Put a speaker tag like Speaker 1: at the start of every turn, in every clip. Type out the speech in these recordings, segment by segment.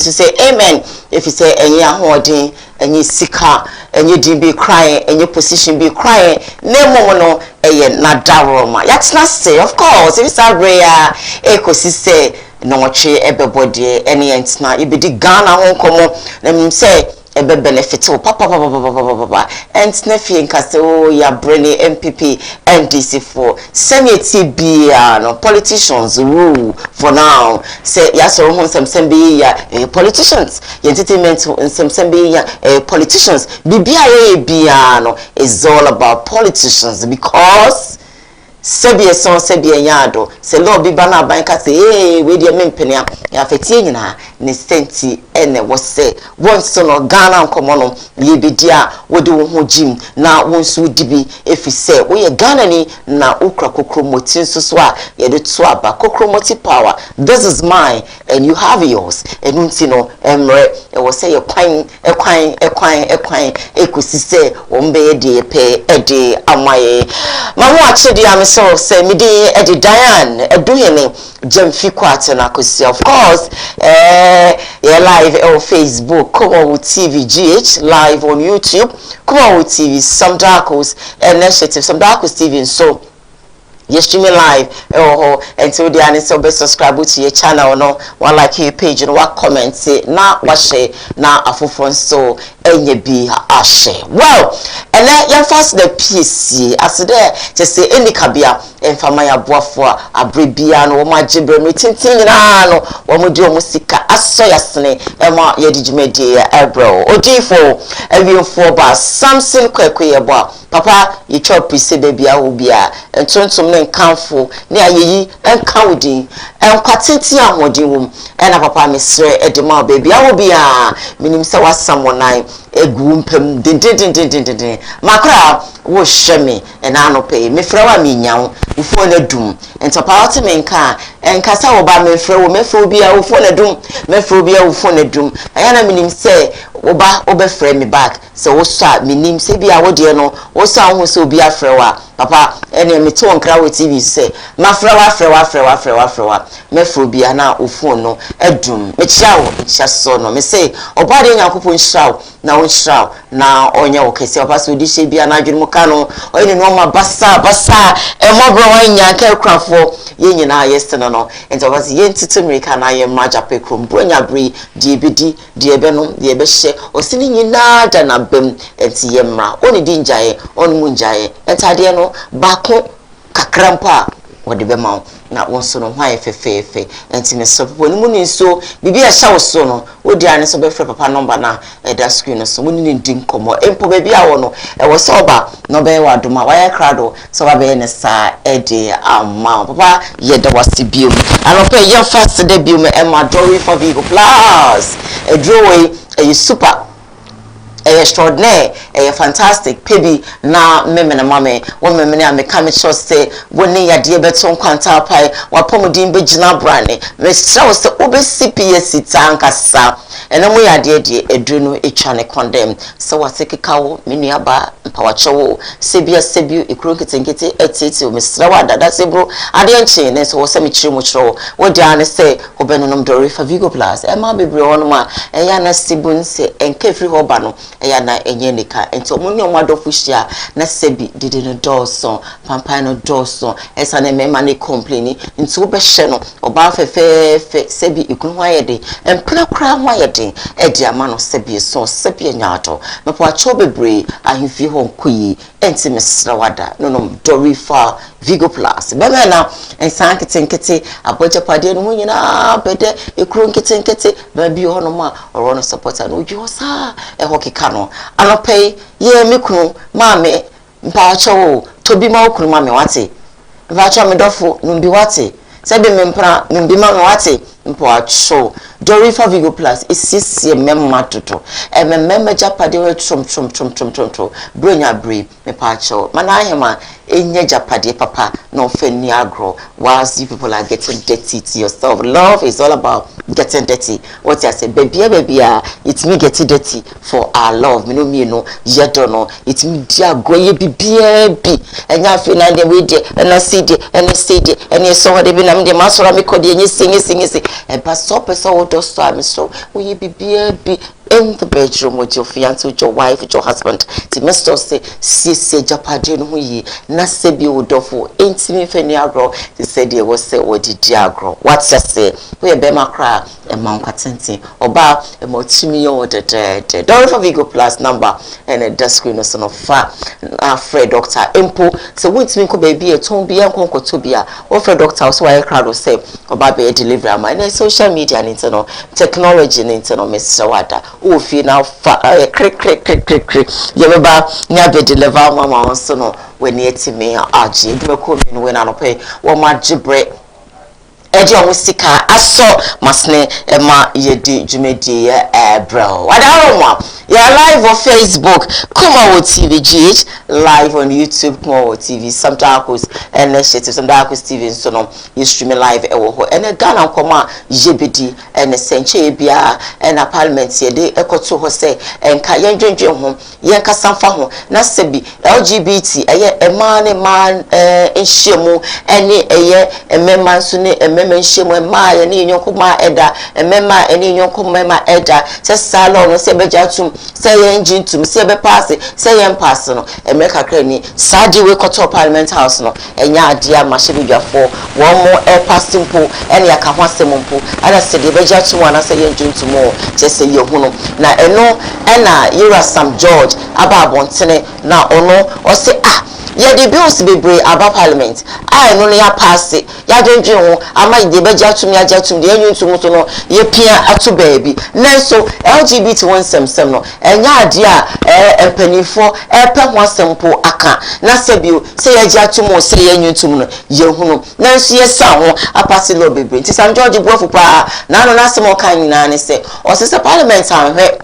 Speaker 1: to say amen. If you say any holding, any sika, any be crying, any position be crying, no no na daroma. That's not say, of course, if it's a rare echo say no che everybody any entna, you be the Ghana home come them say ebe benefit papa and sniffing cast ya brainy MPP NDC4 semi no politicians rule for now say yes or some be politicians entertainment and some be politicians BBIA no is all about politicians because Sebia son sebia yado se lo bi bana banka say we dey mempenia ya fetie nyina ne senti ene wo se wonso no Ghana nkomo no ye bidia wo de wo ho jim na wonso dibi efi se wo ye Ghana ni na ukra kokromoti nso a ye de to aba kokromoti power. This is mine and you have yours enunti no emre e wo se ye kwan ekusi se wo mbe de pe ede amaye ma ho achedi am so say me dey Eddie Diane Eduhene Jemfi Kwate na kosi of course live on Facebook Koowaa TV GH live on YouTube Koowaa TV some darkos initiative some darkos TV so you stream live until the answer be subscribe to your channel no one like your page and what comment say na what share na afofon so enye bi ashe well and then you first the PC as there just say any kabia enfama ya boafo abrebia no ma gibre no tintin na no wo mo di o musika aso yasene e ma ye digimedi ebro odifo awiefo ba Samson kwekwe bo papa you chop prise bia obia entontom ne nkanfo ne ayeyi enkaudi enkwateti ahodi wom ena papa mesre edema bia obia minim se wasamonai egu mpem din makra wo hweme ena anope mefra wa menyawo ufo na dum entapa ote menka enkasa wo ba mefra wo mefra obia ufo na dum mefra obia ufo na dum ayana minim se wo ba obefra me back se wo so a minim se bia wo de no wo so a ho se obia fra wa papa ene me to nkra wo TV se mafra wa mefra obia na ufo no edum me chia wo chia so no me se obade nyankopon hraw na wo hraw na onye wo kese oba so di she bia na adwene mu ka no oyene no ma basa emobro wanya ka krafo ye nyina yesene no enti oba se ye ntiti America na ye maja pe krom bronya bri die bedi die be no die be hye osini nyina da na bem enti ye mra oni di njaye oni mu njaye entade no bako kakrampa wode be ma na wonso no hwan fefefe enti me so popo ni mu ni so bibi a sha wo so no wodi ane so be frɛ papa number na da screen so mu ni ndi nkomo empo be bia wo no e wo so ba no be wa doma wa ya krado so ba be ne sa ede ama papa ye da wasi biom anope ye fast de biom e ma dory for Vigo plus e droway e super extraordinaire fantastic pebi na meme na mame wo meme na me ka me sure say woni yade beton kwanta pai wa pomodin be gina brane me sure say obesi PS tankasa ene mo yade de edru no etwa ne condemn so wasekeka wo me nuaba mpawache wo sebia ikuro ketenkete etete o me srawa dada sebro ade nche ne so wo se me chiri mo chiro wo dia ne say obenonom Dory for Vigo plus e ma bebre wono ma eya na sibun se enke free ho ba no eya na enye nika enti omunyo madofo hia na sebi dide no doso pampa no doso esa na mema ne complain enti wo be hye no oba fefe sebi ikunu ho ayede empra kra ho ayede edi ama no sebi so sebi nyato mepo acho bebre ahimfi ho nkoyi enti mesra wada no Dory for Vigo plus bema na ensan ketenkete aboje pade no nyina bede ikuru nketenkete ba bi ho no ma oro no supporter no oju sa e ho keka no anopei ye mekunu maame mpacho wo tobi ma okunu maame wate mpacho me dofo numbi wate sebe me mpra numbi maame wate mpacho Dory for Vigo plus isisi memma toto memma japade we trom bronya bri me pacho mana ahema enye japade papa no feni agro whilst you people are getting dirty to yourself. Love is all about getting dirty. What I say, baby, it's me getting dirty for our love. Me no, yet don't know. It's me dear go ye be and ya feel like the way and I see it and I see it and you saw the bin the master of me called you sing and pass up as all those times. So will you be in the bedroom with your fiancé, with your wife, with your husband? The master say, see, Japan, who ye, Nasebi Udofo, ain't me feniagro. He said, there was say, what did Diagro? What's that say? We are Bema cry, and Mount Catenti, or bar, and Motimio, the Don't have Vigo Plus number, and a desk screen of son of fat, Fred Doctor Impo. So, what's me could be a tombi and conco to be a, or Fred Doctor, so I crowd will say, or Baby a delivery, my social media and internal technology and internal Mr. Wada. Oh, feel now, crick. You remember, never deliver Mamma Sono when near to me, RG, do a coming when I pay 1 month gibre. Ejo musika aso masne ema yedi jumedi bro. Wadawa ya live on Facebook, Koowaa TV GH, live on YouTube, Koowaa TV, some darkos and some darkos TV so no you stream live ewo and a Ghana koma jebedi and a senche bia and a parliament ye de ekoto ho say and ka yendwendwe ho yen kasamfa ho na sebi LGBT eye man enhyiemu ene eye emema so ne membership ma ya ni nyokoma eda emema eni nyokoma ma eda se salon no se bejatum se engine tum se be pass se yen pass no emeka krani sadi we koto parliament house no enya adia mahebedwafo won mo passing po ene ya ka hwasem po ana se de bejatum ana se yen tum mo je se ye hunu na eno ena yira Sam George aba abontene na ono o se ya the bills bebre aba parliament no ya pass ya dwendwe ho ama de bejatum ya jatum de anyuntum to no ye pia ato baabi nanso LGBT wonsem no enya ade a empanifo pe ho asempo aka na sebio se ya jatum se ya anyuntum no ye hunu nanso ye sa ho apase lo bebre nti Sam George buafu pa na no na asem kan nyina ne se o se parliament anhwe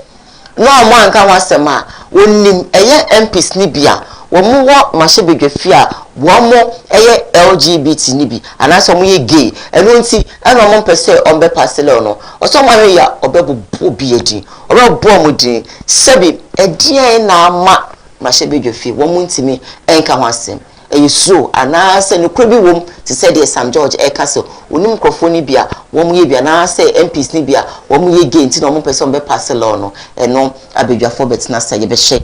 Speaker 1: no amwa anka wasem a wonim eye MPs ni bia womu wo mahebedwafi a womo eye LGBT ni bi anaso mo ye gay eno nti eno mo pese on be pasele no oso mo ya obebu obi edi obebu omudin sebi edie na ama mahebedwafi womu ntimi enka ho asem eyiso anase ne krobi wom ti se de Sam George ekaso onim mikrofoni bia womu ye bia na se MPs ni bia womu ye gay nti no mo pese on be pasele no eno abedwafo betina se ye be hye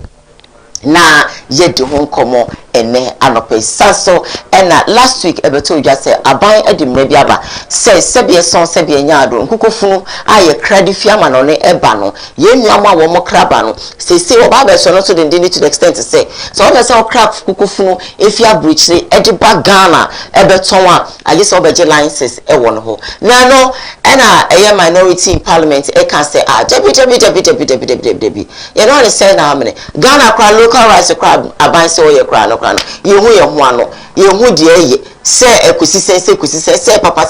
Speaker 1: na yedi hon komo ene anope saso ena last week ebeto uja se aban edimre bi aba se sebie son sebie nyaado nkukofunu aye kradi fiama no ne eba no ye nuama wo mo kraba no se oba be so no to the to the extent say so oba se krab kukofunu efia bridge ediba Ghana ebeton a aye se obeje licenses e wo no ho na no ena eye minority in parliament e can say debi you know say na amene Ghana kwa local rights crab aban se oye kra no ye hu ye ho ano ye hu de eye se ekusi se papa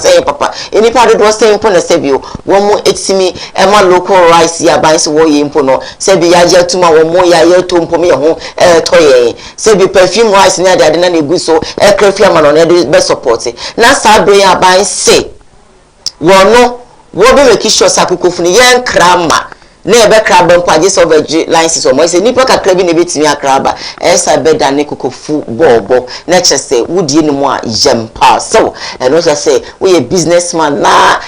Speaker 1: eni pa do se impo na se bio wo mu etimi ema local rights ya ban se wo ye impo no se bi ya je tuma wo mu ya ye to impo me ho to ye se bi perfume rights na de na egu so krafia ma no na de be support na sa do ya ban se wo no wo be make sure sakukofunu ye nkrama na ebe kraba mpaje so veg license o mo se nipa kakra bi na betimi akraba esa beda ne kokofu bobo na chese wudie ni mu a yempa so eno se we a businessman na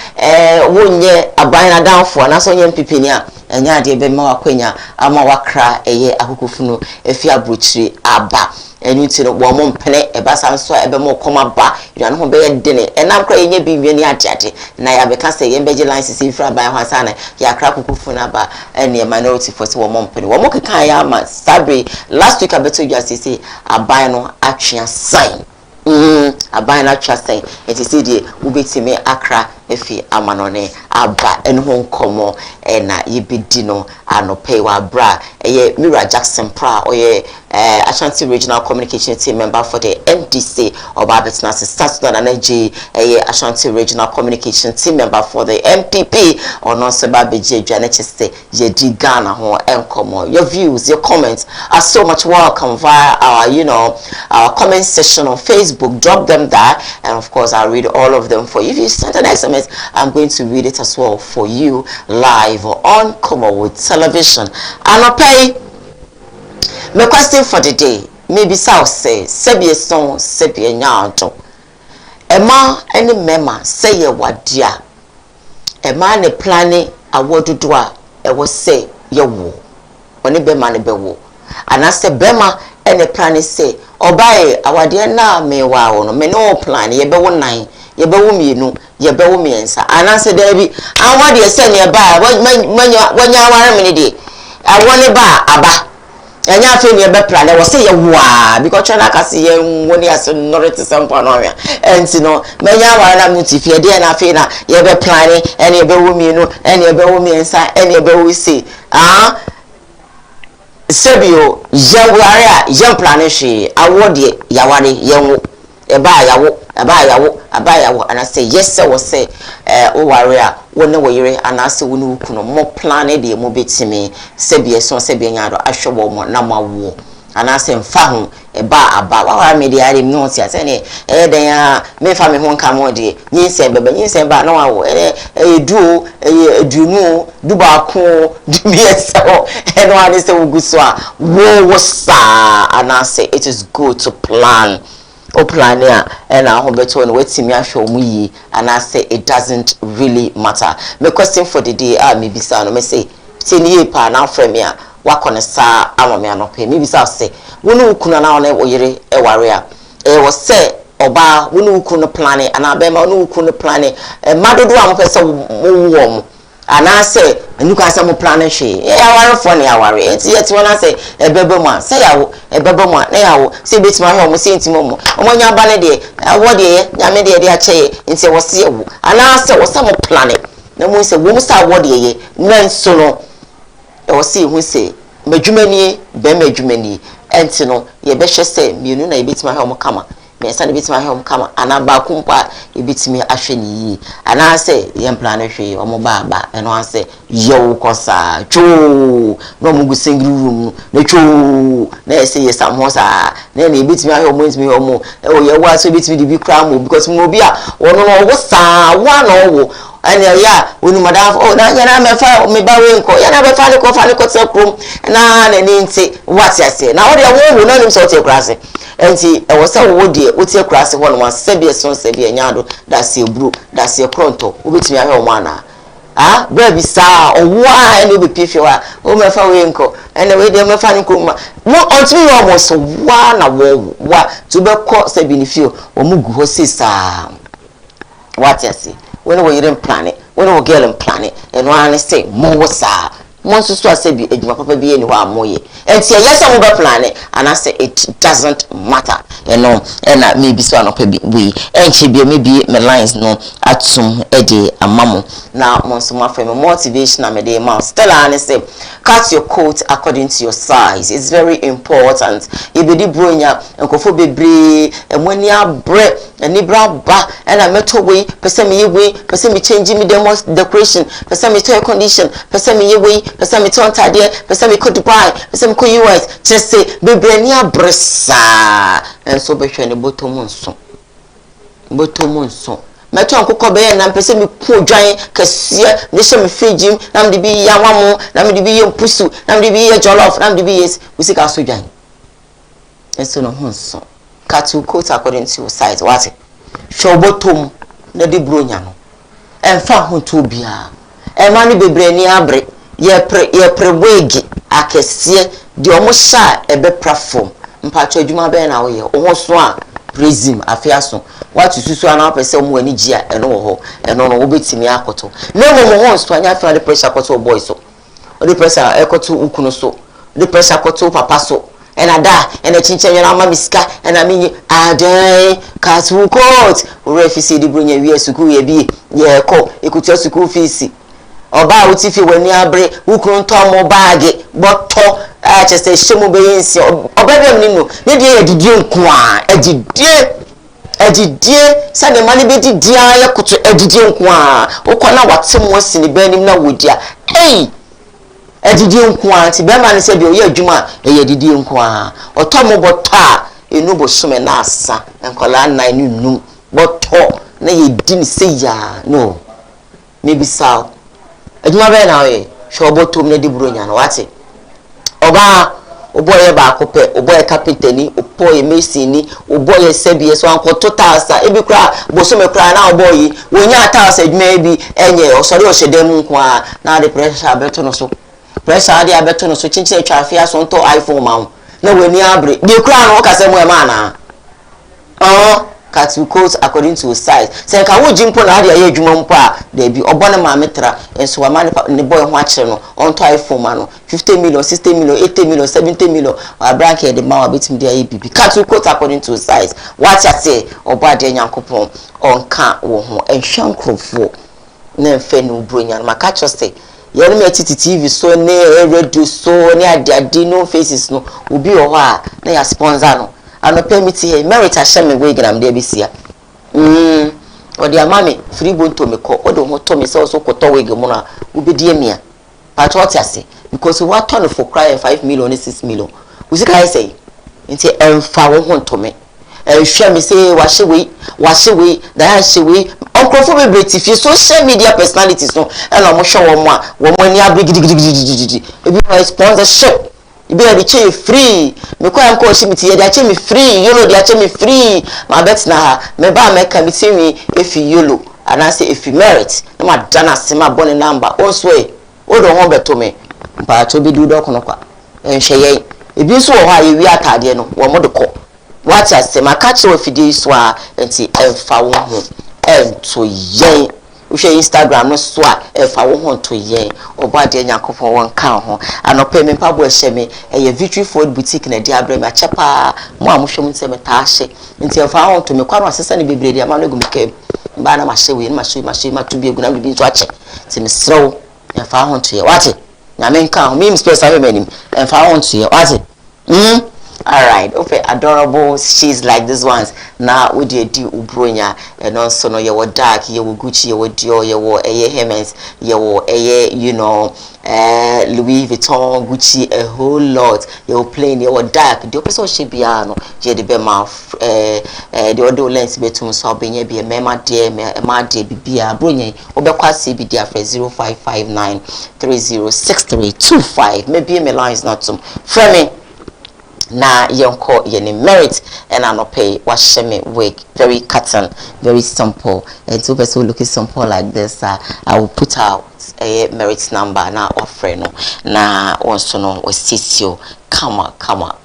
Speaker 1: wonye aban na danfo na so nye mpipini a enya ade be ma wakwanya ama wakra eye akokofunu efi abrochire aba enu ti no wo mo mpene ebasa nso ebe mo koma ba yanu ho be ye dene enam kra yenye bi wie ni ade na ya be ka se ye beje license ifra ba ho asa na ya kra kukufu na ba ene minority for se wo mo mpene wo mo keka ya ma sabre last week abeto just say aban no atwea sign aban na atwea sign it is the ubetime akra efi amanone aba eno ho nkomo na yebedi no anope wa bra eye Mira Jackson pra oye Ashanti Regional Communication Team member for the NDC Obabetna Sisters na Naji eye Ashanti Regional Communication Team member for the MPP ono se ba beje dwane cheste ye di Ghana ho enkomo. Your views, your comments are so much welcome via our our comment section on Facebook. Drop them there, and of course I'll read all of them for you. If you send an SMS, I'm going to read it as well for you live on Koowaa television. And I'll pay my question for the day. Maybe South say Sebi song Sebi nyanto. Emma any mema say ye wadia. Emma ne planning a word to do e was say ye wo. Oni be man be wo. And I say bema any planning say obaye awade na me wa wo no me no plan ye be wo nan ye be wo mienu ye be wo miensa anase da bi awade ye se ne ba wanya ware me de awone ba aba enya afi ne be plan wo se ye wa because chana ka se ye woni ase norite sampa no ya enti no menya ware na mutifie de na afi na ye be plan ene ye be wo mienu ene ye be wo miensa ene ye be wo se Sebio yaware yam plane hwe awode yaware yenwo eba yawo and I say yes sir wo say o ware a wo ne wo yire and I say wo ne wukuno mo plane de mo betimi sebie so sebie nyado ahwe mo na mawo and I say mfa ho eba aba wa me de are mi ho sia say ne den ya me fa me ho nka mo de nyinse beba nyinse ba na wa wo eduo edumu duba ko dubiese and one is uguswa wo sa and I say it is good to plan o plan ya and I hope beto no wetimi ahwe mu yi and I say it doesn't really matter. My question for the day me bisa no me say tini pa na frame ya wakone sa amame anope me bisa say wonu ukuna na ona oyire e ware a wo say oba wonu ukunu planning and abema wonu ukunu planning madodo am pese wo wo ana say anuka say mo planning hwe ya ware fo ne ya ware enti yet wona say ebebe mu say yawo ebebe mu na yawo say betima hwe mo say entimo mo omonya ba ne de wo de nyame de ache enti wo say yawo ana say wo say mo planning na mo say wo mo say wo de ye na nso no e wo say hu say madwumani be madwumani enti no ye be hwe say mienu na ebetima hwe mo kama me say ebetima hwe mo kama ana ba kumpa ebetimi ahwe ni yi ana say ye plan hwe o mo ba eno an say yo kosa chu no mu gusengri room na chu na say ye samhosa na ebetimi ahwe mo ntimi o mo o ye wa so ebetimi di bi kra mo because mo bi a wono no wo sa wa no wo and ya wonu madam na yana me fa me ba we nko yana be fa ne ko te krom na ni nti what ya say na wo de wo na nim so te krase enti e wo se wo de wo te krase ho no wa sebie so sebie nyado da se bru da se kronto wo betimi ahwe o mo ana bra bi sa owo a ene be pifie wa wo me fa we nko ene we de me fa ne ko ma wo ontimi wo mo so wa na wo wa to be ko se benefio wo mu gu ho sisa what ya say when we didn't plan it, when we girl and plan it, and one say more sa. Once you say be a papa be anywhere more and say yes I will plan it and I say it doesn't matter and maybe so no we and she be maybe my lines no atum ede amamo now monso my friend motivation am dey ma Stella and say cut your coat according to your size. It's very important. You be the bronya nkofo bebre emoni abre ani bra ba and I meto way person me change me decoration person me to condition person me way person me ton tade person me could Dubai person me could US just say bebre ni abresa and so be hwe ne botomunso meto ankoko be na mpese me ku dwan kase ne hye me fijim na me de bi ya wamo na me de bi ye pusu na me de bi ye jollof na me de bi yes usika so dwan eso no honso cut your coat according to your size what show bottom na de bronya no emfa ho to bia e ma ne bebre ni abre ye pre wege akese de omo sha ebe platform mpacho adwuma be na wo ye wo so a resume afiaso what susu ana pese omo ani gia eno wo ho eno no wo betimi akoto na mo ho so anya fa the pressure akoto boy so the pressure ekoto ukunu so the pressure akoto papa so and ada and a chinchen na mamiska and I mean adan katu court refisi di brunya wi suku ye bi ye ko ekutia suku fees oba utifi wani abre wukun to mo baage boto a chese shemu be yinsi oba dem ni no ne de edidi nko a edidie sane mani be didi aye kutu edidi nko a ukona watem wasini be nim na wodia edidi nko a ti be ma ne se bi oye adwuma edidi nko a otomo boto a enu bo some na asa enkola nan ni num boto na ye di ni se ya no maybe sao adwuma be na we hwe obotom na di buronya na wate oba oboye ba kope oboye kapitani oboye mesini oboye sebie so anko totalsa ebi kra bosome kra na oboye wonya taasa adwuma bi enye osori ohyedem nko a na de pressure abeto no so pressure ade abeto no so chinchi atwa afia so nto iPhone ma na wani abre de kra no kase mo e ma na cut quote according to size say ka wo jimpo na ade aye adwuma mpo a de bi obone ma metra enso wa ma ne boy ho akere no onto iPhone ma no 50 million 60 million 80 million 70 million wa brank e de ma wa betim de aye bibi cut quote according to size what ya say obade nyankopon onka wo ho enhwan krofo na mfe no bronya ma catch us say ye no me TV so ne radio so ne ade no faces no obi o ho a na ya sponsor no ano permit here merit ashame we gram de bisia odi amame free bonto me ko odo ho to me se so koto we gemu na obedie mia patrot ase because what turn for cry 5 million 6 million we say say nti emfa wo ho to me hwe me say wahye we da hye we onkrofo be bretifi social media personalities no e na mo hwe wo mo a wo mo ani abrigidigidi ebi no sponsorship ibe ya che free me kwa nko shimiti ya che me free yolo dia che me free ma bet na ha me ba me ka mitimi efi yolo anase efi merit na ma dana se ma bone number onso e odo ho beto me mpa to bi du do kono kwa enhwe ye ebi so ho a ye wi atade no wo mo de ko what ase ma ka che ofidi so a enti emfa wo ho ento ye uhwe Instagram no so a efa wo ho to ye obade nyakopon won kan ho anope me pabo ehye me eye Victory Food Boutique na dia abrem achepa mo amohwem nse meta ahye nti efa ho to me kwa no asesa ne bebre dia ma no gum kem ba na ma hye we ma to bi eguna bi so ache ti me srew efa ho to ye wate nyame nkan ho me space awe manim efa ho to ye wate all right okay adorable she's like this ones now we dey di ubronya and also no ye wo dark ye wo Gucci ye wo Dior ye wo Hermes ye wo you know Louis Vuitton Gucci a whole lot ye wo plain ye wo dark the person she bia no ye de be ma the other lens betum so benye bi me ma de bibia bronya wo be kwase bi dia for 0559 306325 maybe my line is not some framing na yonko yeni merit and I not pay wash me wig very cotton very simple and so person looking simple like this I will put out a merit number na offer no na also no was sisio come on all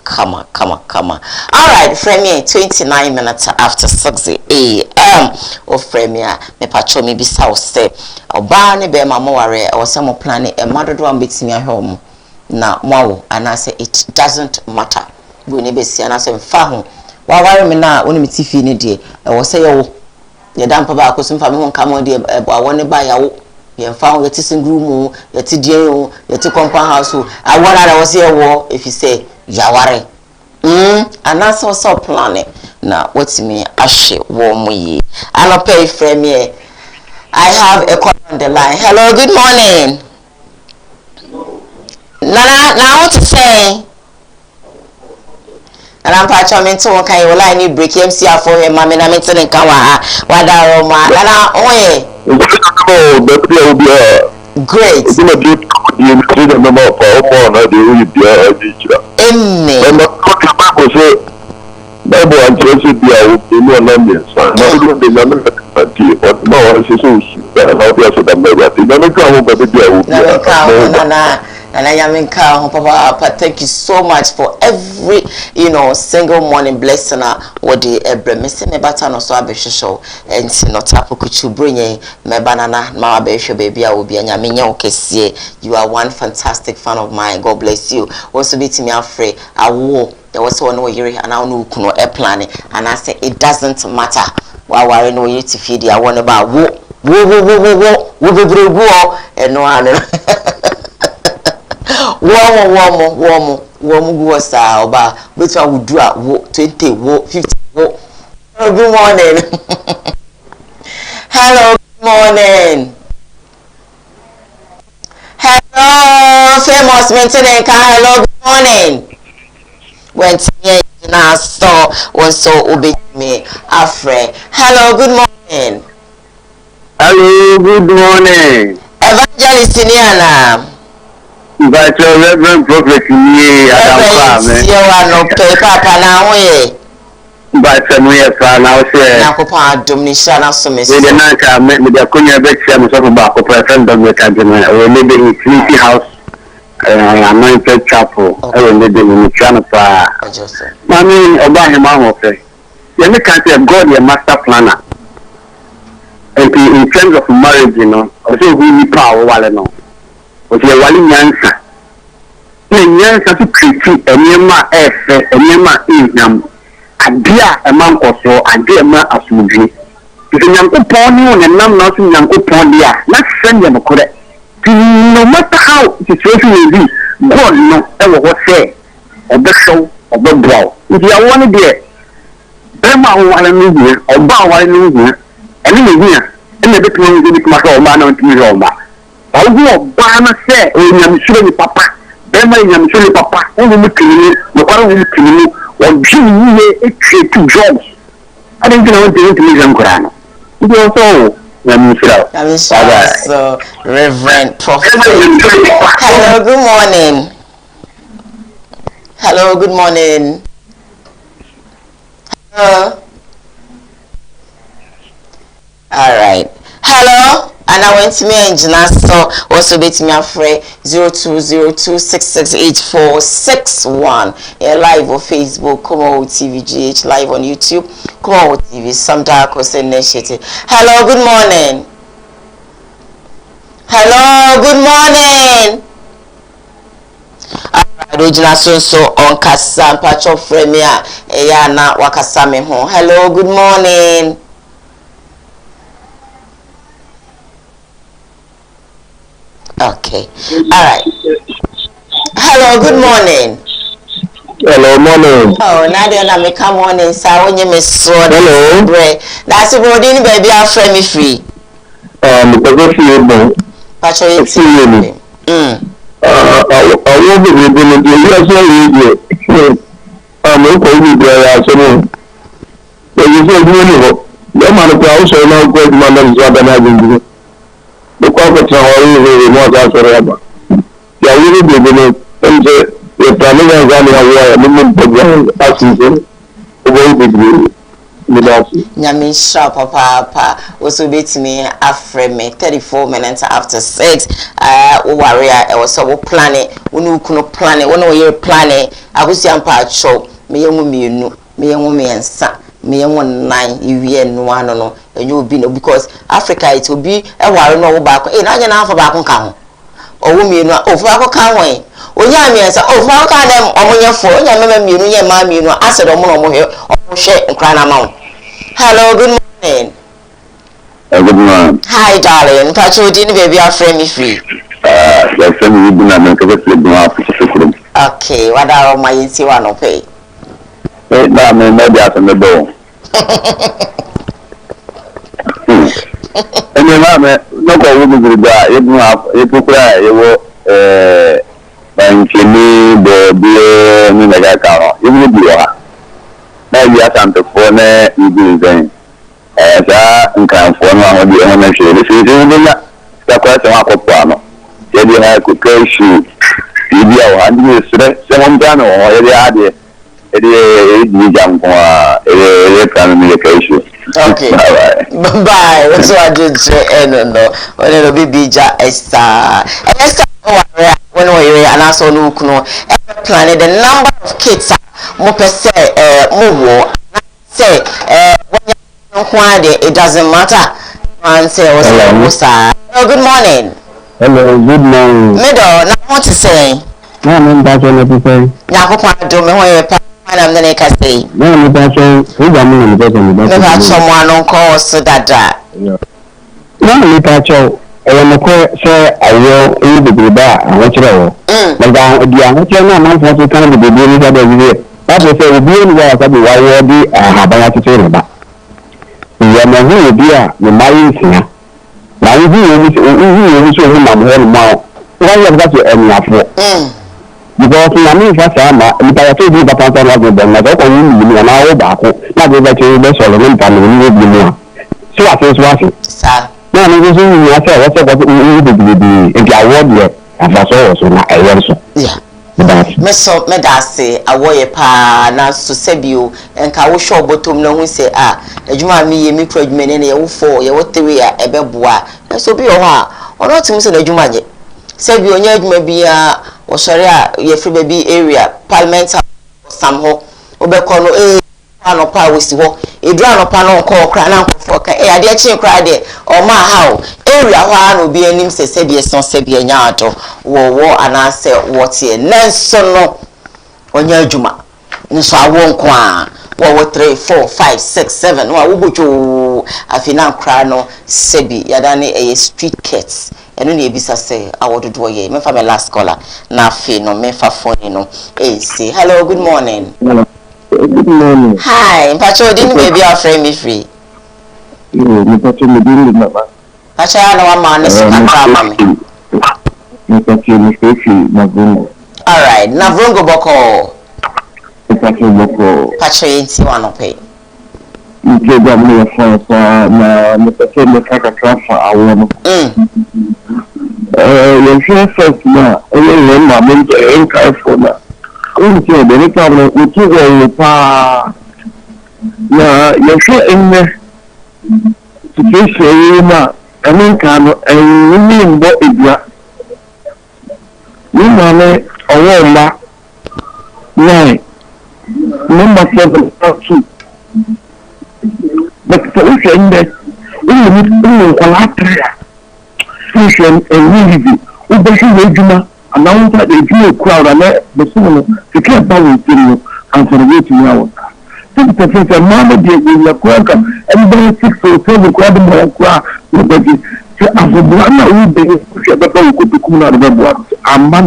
Speaker 1: right frame me 29 minutes after 6 a.m. of frame me patcho me bisa o say oba ne be ma mo ware o say mo plan e madodo am betimi ahom na mwawo anase it doesn't matter we ne besi anase mfa ho wa ware me na woni mitifi ne de e wo se ye wo ye dampa ba akoso mfa me ho nka mo de e woni ba ya wo ye mfa ho ye ti single room ye ti die ho ye ti compound house awara da wo se ye wo if you say ya ware anase so plan na whatimi ahye wo mo yi anope frame here I have a call on the line. Hello, good morning. Nana, now what to say? And I'm patching me to okay, well, I need break MC for him, mammy, I'm in Koowaa. What are Roma? Nana, oh, great. And I am in car, Papa. Thank you so much for every, single morning blessing. What the Ebremese me batano so abesho and not up kuchu bring me banana, my baby. I will be a nyaminya okesie. You are one fantastic fan of mine. God bless you. Also, be to me afraid. I will there was one year and I know kuno a plan and I say it doesn't matter. While we know you to feed I want about wo and no one warm was about which I would do at 20 50 good morning. Hello, good morning. Hello, famous maintenance car. Hello, good morning. Went here now, so obey me, Afre. Hello, good morning.
Speaker 2: Hello, good morning.
Speaker 1: Evangelist Niana.
Speaker 2: But your Reverend Prophet,
Speaker 1: you are no paper now.
Speaker 2: But we are now saying,
Speaker 1: Nakopa Dominicana Summit.
Speaker 2: We did not met with the Kunya Bexam of Baco President with we live in Sleepy House, Anointed Chapel, I will live in Chanapa. Mammy, Obama, Mamma, you can't say God, your master planner. And in terms of marriage, you know, also really power, while I know. But you're one answer. Yansa to create a Nema F, a Nema Islam. Adia a man or so, Adia ma asumuji. If you yanko pony on and nam not in yanko pondia, not send them correct. No matter how the situation will be, God no ever what say, or the show, or the brow. If you are one there, Burma one and India, or Bow one in India, and in here, and the bit of the matter man on Roma. I'll go, Bana say, when I'm sure papa, Burma I'm sure papa, only looking, the one looking. Or Jimmy, it's 2 jobs. I didn't know what to do in Corano. It also,
Speaker 1: so Reverend Prophet. Hello, good morning. Hello, good morning. Hello. All right. Hello. And I went to me and so also bet me a free 0202668461. Yeah, live on Facebook, Koowaa TVGH, live on YouTube, Koowaa TV, some dark or initiative. Hello, good morning. Hello, good morning. Original so on Kasam Pacho Premier, Eyana Wakasame home. Hello, good morning. Okay. All right. Hello, good morning.
Speaker 2: Hello, morning.
Speaker 1: Oh, Nadia, na me come morning, sir. When you miss so
Speaker 2: hello.
Speaker 1: That's a good baby. I'll frame me free.
Speaker 2: Because you know.
Speaker 1: Pacho, it's you.
Speaker 2: I won't be able to do it. I'm going to be there. So, you say, no man of house or no great man is what I'm having. The corporate are really more than forever. They are really beginning and the family and family are moving to the passing away with
Speaker 1: Nyamisha papa also beat me after me 34 minutes after 6. Warrior was so planning, unu kuno planning, one year planning. I was young part show me young and son. Me and 9 year no one no and you will be no because Africa it will be a war no back in I for back on count or women no over count way or yam yes over them on your phone your mammy no answer the mono here or share and cry amount. Hello, good morning.
Speaker 2: Good morning.
Speaker 1: Hi darling, catch you dinner baby our friend me free. Okay, what are my insi one pay?
Speaker 2: Maybe after the door. And no go with the guy, if you cry, you will thank me, the beer, Ninaga, you will be now you have to phone you do then. As I can phone one of the elementary, this is the question of Pano. You have to go shoot. You be 7 done or any idea.
Speaker 1: Okay. Bye. That's what I did say. No. When it'll be bija Esther. When we and also look no planet the number of kids more per se say when it doesn't matter. And say hello, good morning.
Speaker 2: Hello, good morning.
Speaker 1: Middle, now what to say?
Speaker 2: No, that's what I say.
Speaker 1: Now, do me when you I'm the next day.
Speaker 2: No, me pacho, who ga me person me.
Speaker 1: Me ba someone on call so dada.
Speaker 2: No, me pacho, e mo ko se ayo e be ba, awon kire wo. Daga di awon kire na man fo kan be be ni da be. Ba be se obi ni wa sabi wa wo di ahaba ya tete ba. Ya me hu bi a me mai sia. Na hu hu so hu ma mo ma. Wa ya ba se eni afo. Because na me fa sa ma mi ta to bi ba pa ta la go na ko ni ni na o ba ko na go ba che be so lo ni pa ni bi mu a so a so
Speaker 1: sa
Speaker 2: na ni go so ni a se wa se ko ni bi e ga award ye afa so na e yer so
Speaker 1: yeah me so me da se awoye pa na so sebio enka wo show bottom na hu se adwuma mi ye mi kro adwuma ne ye wo 4 ye wo 3 a ebeboa na so bi o ha ono tim se na adwuma je sebio nya adwuma bi a wo sori a ye free baby area parliament samho obekọ no anopa wesi ho edu anopa no nko okra na nkofo ka ade achi nkra de o ma ha o area ho ana obi anim se sebie son sebie nya ato wo anase wote nanso no onya adwuma nso awo nko a wo 3 4 5 6 7 wa wo bocho afina nkra no sebi yada ne street cats eno ne ebisa se awododo ye me fa me last caller na afi no me fa phone no say hello good morning.
Speaker 2: Good morning.
Speaker 1: Hi, Pacho, didn't baby our friend me free?
Speaker 2: Me Pacho, me didn't mama.
Speaker 1: Pacho, I know one man is coming.
Speaker 2: Me Pacho, me free, Navrongo.
Speaker 1: All right, Navrongo Boko.
Speaker 2: Me Pacho Boko.
Speaker 1: Pacho, you see one pay.
Speaker 2: You gave me a phone, so me Pacho, me kaka transfer I want. You feel first now. Everyone, my mentor, ain't careful now. Unti o bere problem uti wo pa na ye so enne situation ma emi kan no eni mbo edua ni ma me owo ma nai no ma se but so if you ende ni kwala tria situation eni u be shi ejuma announce that if you crowd and the soon to keep bowing to and for the way to your since the first mama did in your quacker everybody 6 or 7 crowd more crowd but so as a brother we be the people could come out of the board and man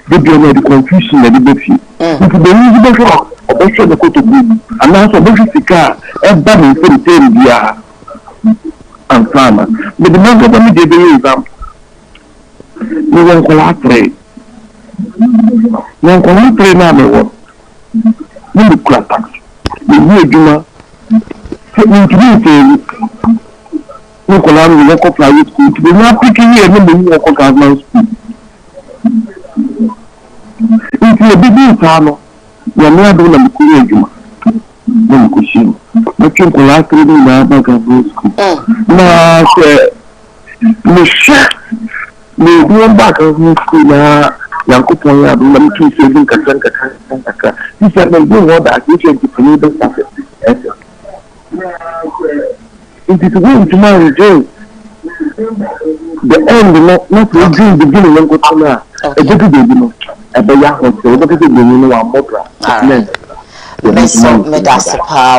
Speaker 2: they be the confusion and the baby if the music before or better the coat to be and now so basic car everybody for the same dia and farmer but the man that me dey exam we won't collaborate. Won't collaborate now, we will. We will crack. We will do. We collaborate. We will private school. We will picking here. We will government school. If you are big farmer, we are not doing a school. We will pushing. We can collaborate now. Government school. Now, we share. Me go back to school na yankopon ya do na mtu saving kaka this is the word that you can define the stuff it is going to marry Joe the end not to dream beginning when go to na e go to baby no e be ya ho so go to baby no wa modra
Speaker 1: me that's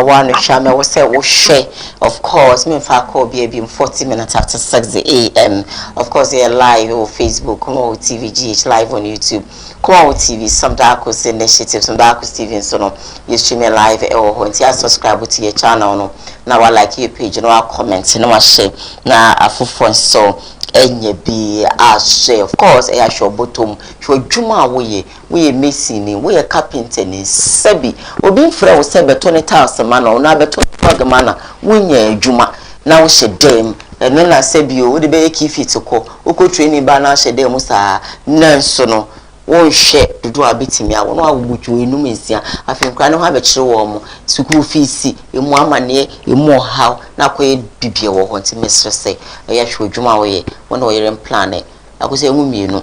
Speaker 1: one shame we say we share of course me fa call be 40 minutes after 6 a.m. of course you're live on Facebook Koowaa TV GH live on YouTube Koowaa TV some dark initiative some dark TV so no you stream live or when you subscribe to your channel no now I like your page no comment no share na afufo so enye bi share of course I show bottom show juma we messing we carpenter ni sebi obi mfra wo se beto ne tiles man no na beto man na wonye juma na wo hye dem eno na sebi o de be kifit ko oko training ba na hye dem sa nanso no won hye dudu abetimi awo no awubutu enum nsia afenkra ne ho abekire wo mo school fees emu amane emu haw na koye bibie wo ho nti mesrese ya hwe dwuma wo ye wona wo yere plan e akose emu mienu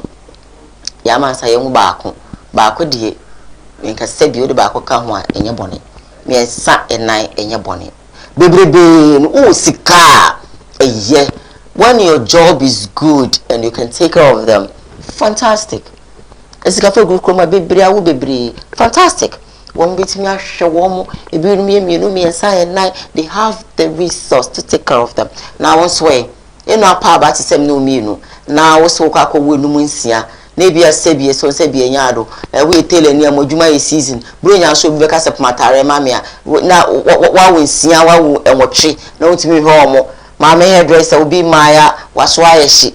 Speaker 1: ya mansa ye hu baako die nka sebi o de baako ka ho a enye bone me sa enan enye bone bebrebe no sika eye when your job is good and you can take care of them fantastic esika fe group kroma bebre awu bebre fantastic one bit me show one me and sign nine they have the resource to take care of them now once way you know pa ba ti sem no mi no na wo so kwa ko wonu munsia na bia sebie so sebie nyaado we tele ni amodwuma ye season bro nya so bi be ka sep matare mame a na wa wonsia wa wo enwotwe na wotimi ho omo mame hairdresser obi maya waso ayeshi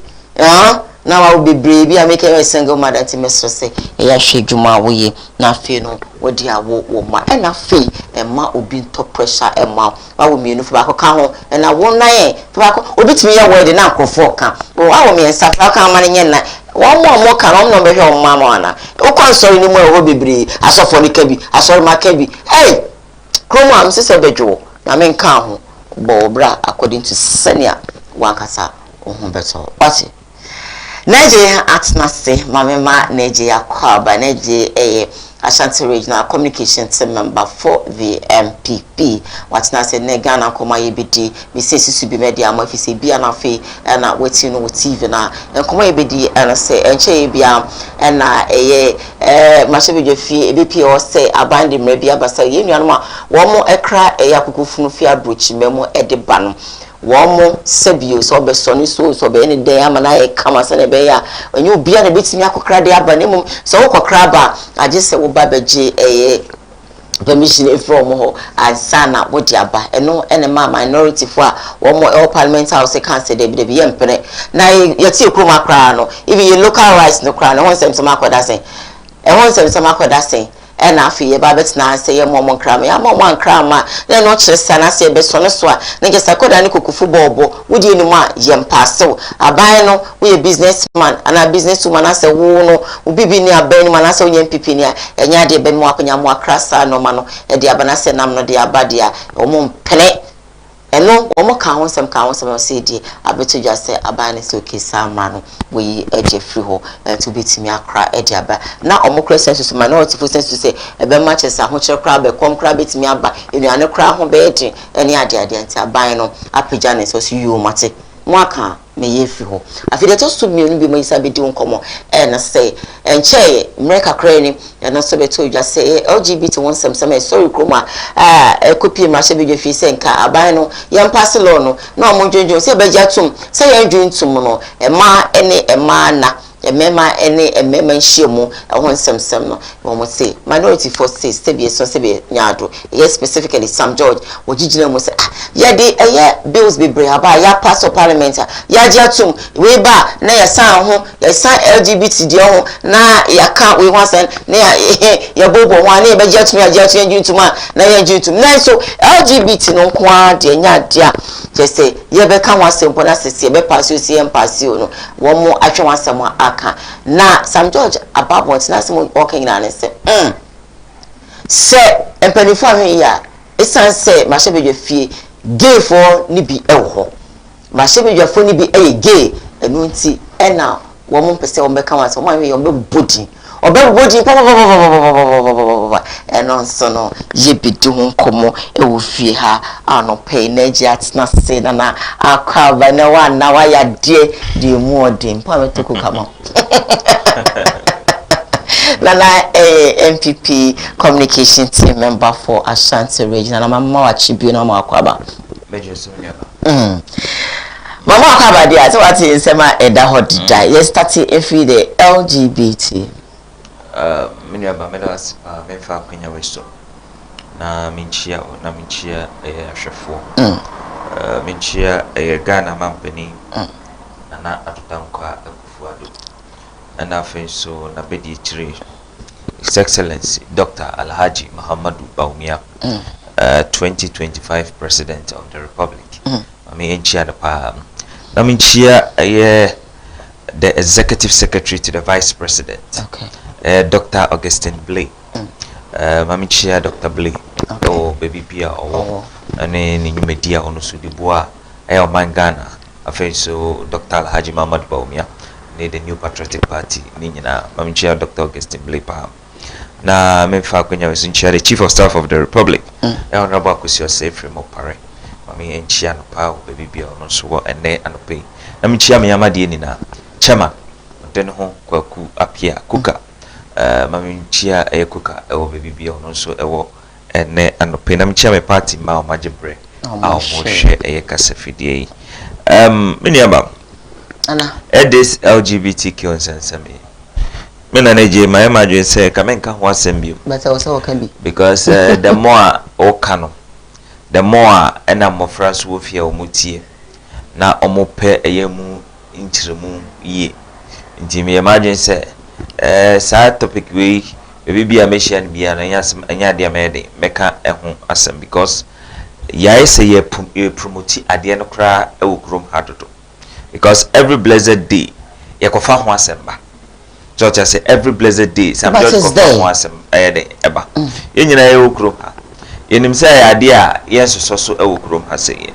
Speaker 1: na wa bebre bi ameke a single mother ti meso say e ya hwe dwuma wo ye na fe no wodi awo wo ma e na fe e ma obi to pressure e ma wa wo mienu fa ka ho e na wo na ye fa ko obi timi ye word na akofo ka wo wa wo mi ensa fa ka ma nye na wo mo ka no be hwe o ma ma na wo kon sorry ni mo e wo bebre asofo ni ka bi asori ma ka bi hey kromo am se se bedwo na men ka ho bo bra according to senior wankasa ohun beto wati Nigeria atnase mamema Nigeria Koowaa Nigeria Ashanti Regional Communication Team Member for the MPP watnase ne Ghana koma yebedi mi sesi bi media mo afise bia na fe na weti no TV na koma yebedi na se enche bia na mashebe fi ebepi o se abandi mrebi abasa ye nuanu a wo mo ekra yakukufunu fi abrochi memo ede ba no womo sebio so be soni so be any day amana e kama se ne be ya onye obia na betimi akokra de aba ne mum so wo kokra ba age se wo ba beje permission from ho ansana wo di aba eno ene ma minority fo a womo all parliament house council de be yempere na ye ti ekoma kra no even your local rights no kra no won sem sem akoda sen won sem sem akoda sen na afi ye ba betina se ye momon krama ya momon krama na no chirisa na se be so ne so a na je sakoda ne kokufu bobo wudi eni mu a ye mpasew aban no we a businessman ana businesswoman ase wo no ubibi ni aban man ase onye mpipi ni a enya de be mu akonya mu akrasa no ma no e de abana se nam no de abade a omo mpene eno omo ka ho sem se die abeto dwa se aban ne se okisa ma no we eje free ho to betimi akra eje aba na omo kra sense ma na otifo sense se ebe ma chesa ho kra kra be kom kra betimi aba enuane kra ho be ede ene ade anti aban no apagya ne so you mate mwaka me yefi ho afide to so mienu bi mo isa be di nkomo na say enche mreka kra ni na so be to dwa say LGBT won sem sorry kroma copy ma she be dwa fi se nka aban no yam pass law no na omo dwonjon se be gya tum se yan dwontum no ema na emema emema nhyiemu ehon sem no wo say minority for say be so be nyaado yes specifically Sam George wogigina mo say ya de bills be bre aba ya pass of parliament ya giatum we ba na ya san ho ya san LGBT de ho na ya ka we wan san na ya bobo ho na be giatum ya giatum na ya giatum na so LGBT no kwa de nya de a je say ye be ka wan sempo na sese be pass o si em pass o no wo mo atwe wan sam aka na Sam George about what na some working na say say empanifo ahwe ya esan say ma shebe fie gay for ni bi ewo ma shebe fo ni bi gay enu nti na wo mo pese wo beka wan so mo ahwe yo be body obebodi eno so no ye bidi ho nkomo ewo fie ha anope na agi atna se na akwa na wa na wa ya de mu odin pa metoko kama Nana MPP communication team member for Ashanti Region na mama wa chibi na mama akwaba
Speaker 3: Major Sonia
Speaker 1: mama akwaba dia so what is sema eda hodida you start every the LGBT
Speaker 3: mini aba medas mefa kwenya weso na minchia ahwefo minchia Ghana mampani na atutanka akufuado na afenso na bedi chire His Excellency Dr. Alhaji Muhammadu Bawumia 2025 President of the Republic minchia na minchia the Executive Secretary to the Vice President.
Speaker 1: Okay.
Speaker 3: Dr. Augustine Blay. Mamichia Dr. Blay. Oh, baby Pia or any media on Sudibois. I man Ghana. So Dr. Alhaji Muhammad Bawumia. Need the new Patriotic Party. Nina, Mamichia Dr. Augustine Blay. Na Memfa Kwenya was in chair, the Chief of Staff of the Republic. Honorable Kusio safe from Opare. Mami and Chiano Pow, baby Pia on so and then and pay. Namichia Miyama Dienina. Chairman. Den ho kwaku apia kuka mami chia kuka ewo baby bia ono so ewo ene anope na mchia me party ma o majebre a o mo hwe kasafidie yi meni aba ana this LGBTQ onsensame mena na je my imagine say kamenka ho asembio
Speaker 1: but I so can be
Speaker 3: because the more o kano the more ena mofra so wo fia o mutie na omope eyemu nchiremu ye nti me imagine say sad topic we maybe a mission be an anya dia mede meka eho asem because yai say ye promote ade no kra e wo krom hadodo because every blessed day ye kofa ho asem ba church say every blessed day some just kofa ho asem de eba ye nyina ye wo krom ha yenim say ade a ye soso e wo krom ha say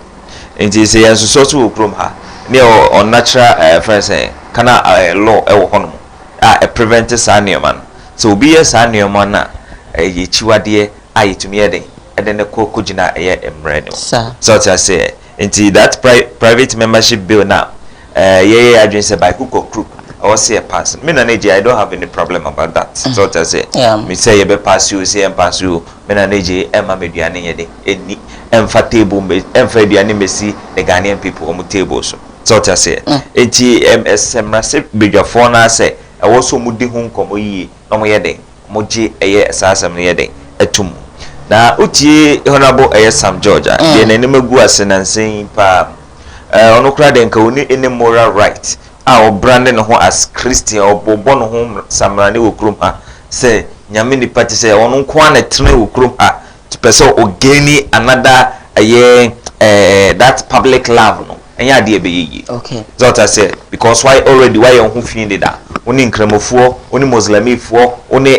Speaker 3: nti say ye soso wo krom ha ne on natural friends say kana law e wo hono a prevent saniaman so obi ye saniaman na ye chiwade a yetumi yede ede ne kokogina ye emre no so to say into that private membership bill now ye adwin say by cook or crook or say a pass me na neji I don't have any problem about that so to say me say ye be pass you say pass you me na neji emma meduane ye de eni emfa table emfa aduane mesi the Ghanaian people on table so to say enti semrase bedwafo na say e wo so mudi hu nkomo yi no mo yede mo ji eye asasam ne yede atum na utie honorable eye Sam George de na nim agu asenansen pa ono kra de nka oni any moral right a o brand ne ho as Christian o bobo no ho samrane wo krom ha say nyame ni party say ono nko an tene wo krom ha to person o gain another eye that public love no enya de be yi
Speaker 1: okay
Speaker 3: so that say because why already why you hu fin de da oni nkremofuo oni muslimifo oni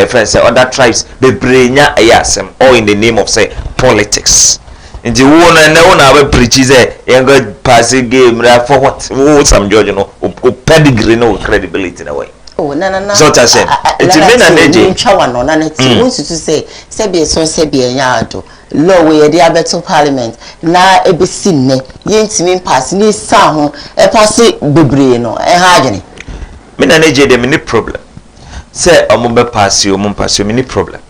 Speaker 3: friends other tribes be brenya ayasem all in the name of say politics nti wo na be preach say yenga pass game ra for what wo Sam George no o pedigree no credibility na way
Speaker 1: oh na
Speaker 3: so that say it mean na neje
Speaker 1: ntwa no na net won to say be so be enya ado law we dey abeto parliament na ebesi ne yentimi pass ni sa ho e pass bebre no e ha adwene
Speaker 3: me na neje dem ni problem say omo be pass you omo pass you me ni problem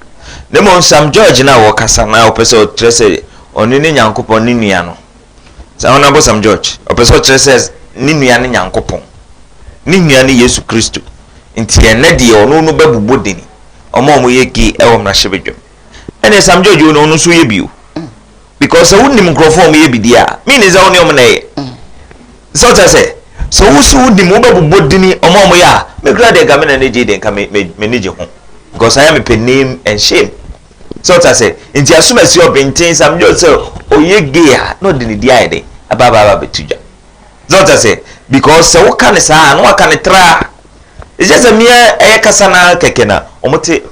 Speaker 3: dem on Sam George na wo kasa na o pese o trese oni ni nyankopon ni nua no sa ona bo Sam George o pese o trese ni nua ni nyankopon ni nua ni Yesu Kristo nti ene de ono no babubo deni omo yeki e wo mra hyebedwam ene Sam George ono so ye bio because woni microphone ye bidia mean is only omo na ye so ta say so wusu di mo babubo deni omo ya me kra de gamena na je de nka me neje ho because I am a name and shame so ta say nti asuma si obintin Sam George say oye gay no de ni dia de ababa betuja so ta say because so kan sa no kan tra it's just a mere kasana kekena omote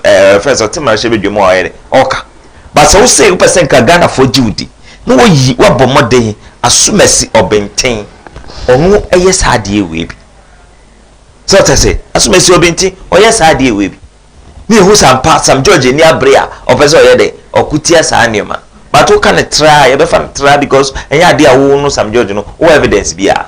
Speaker 3: first of time shebe dwemo ayere oka but so say person ka Ghana for Judy no yi wa bomode asumasi obintin onu eye saade we bi so ta say asumasi obintin oye saade we bi ni hu Sam George ni abrea opese oye de okutia sa anema but o kan try e be fan try because enya ade a wo no Sam George no o evidence bia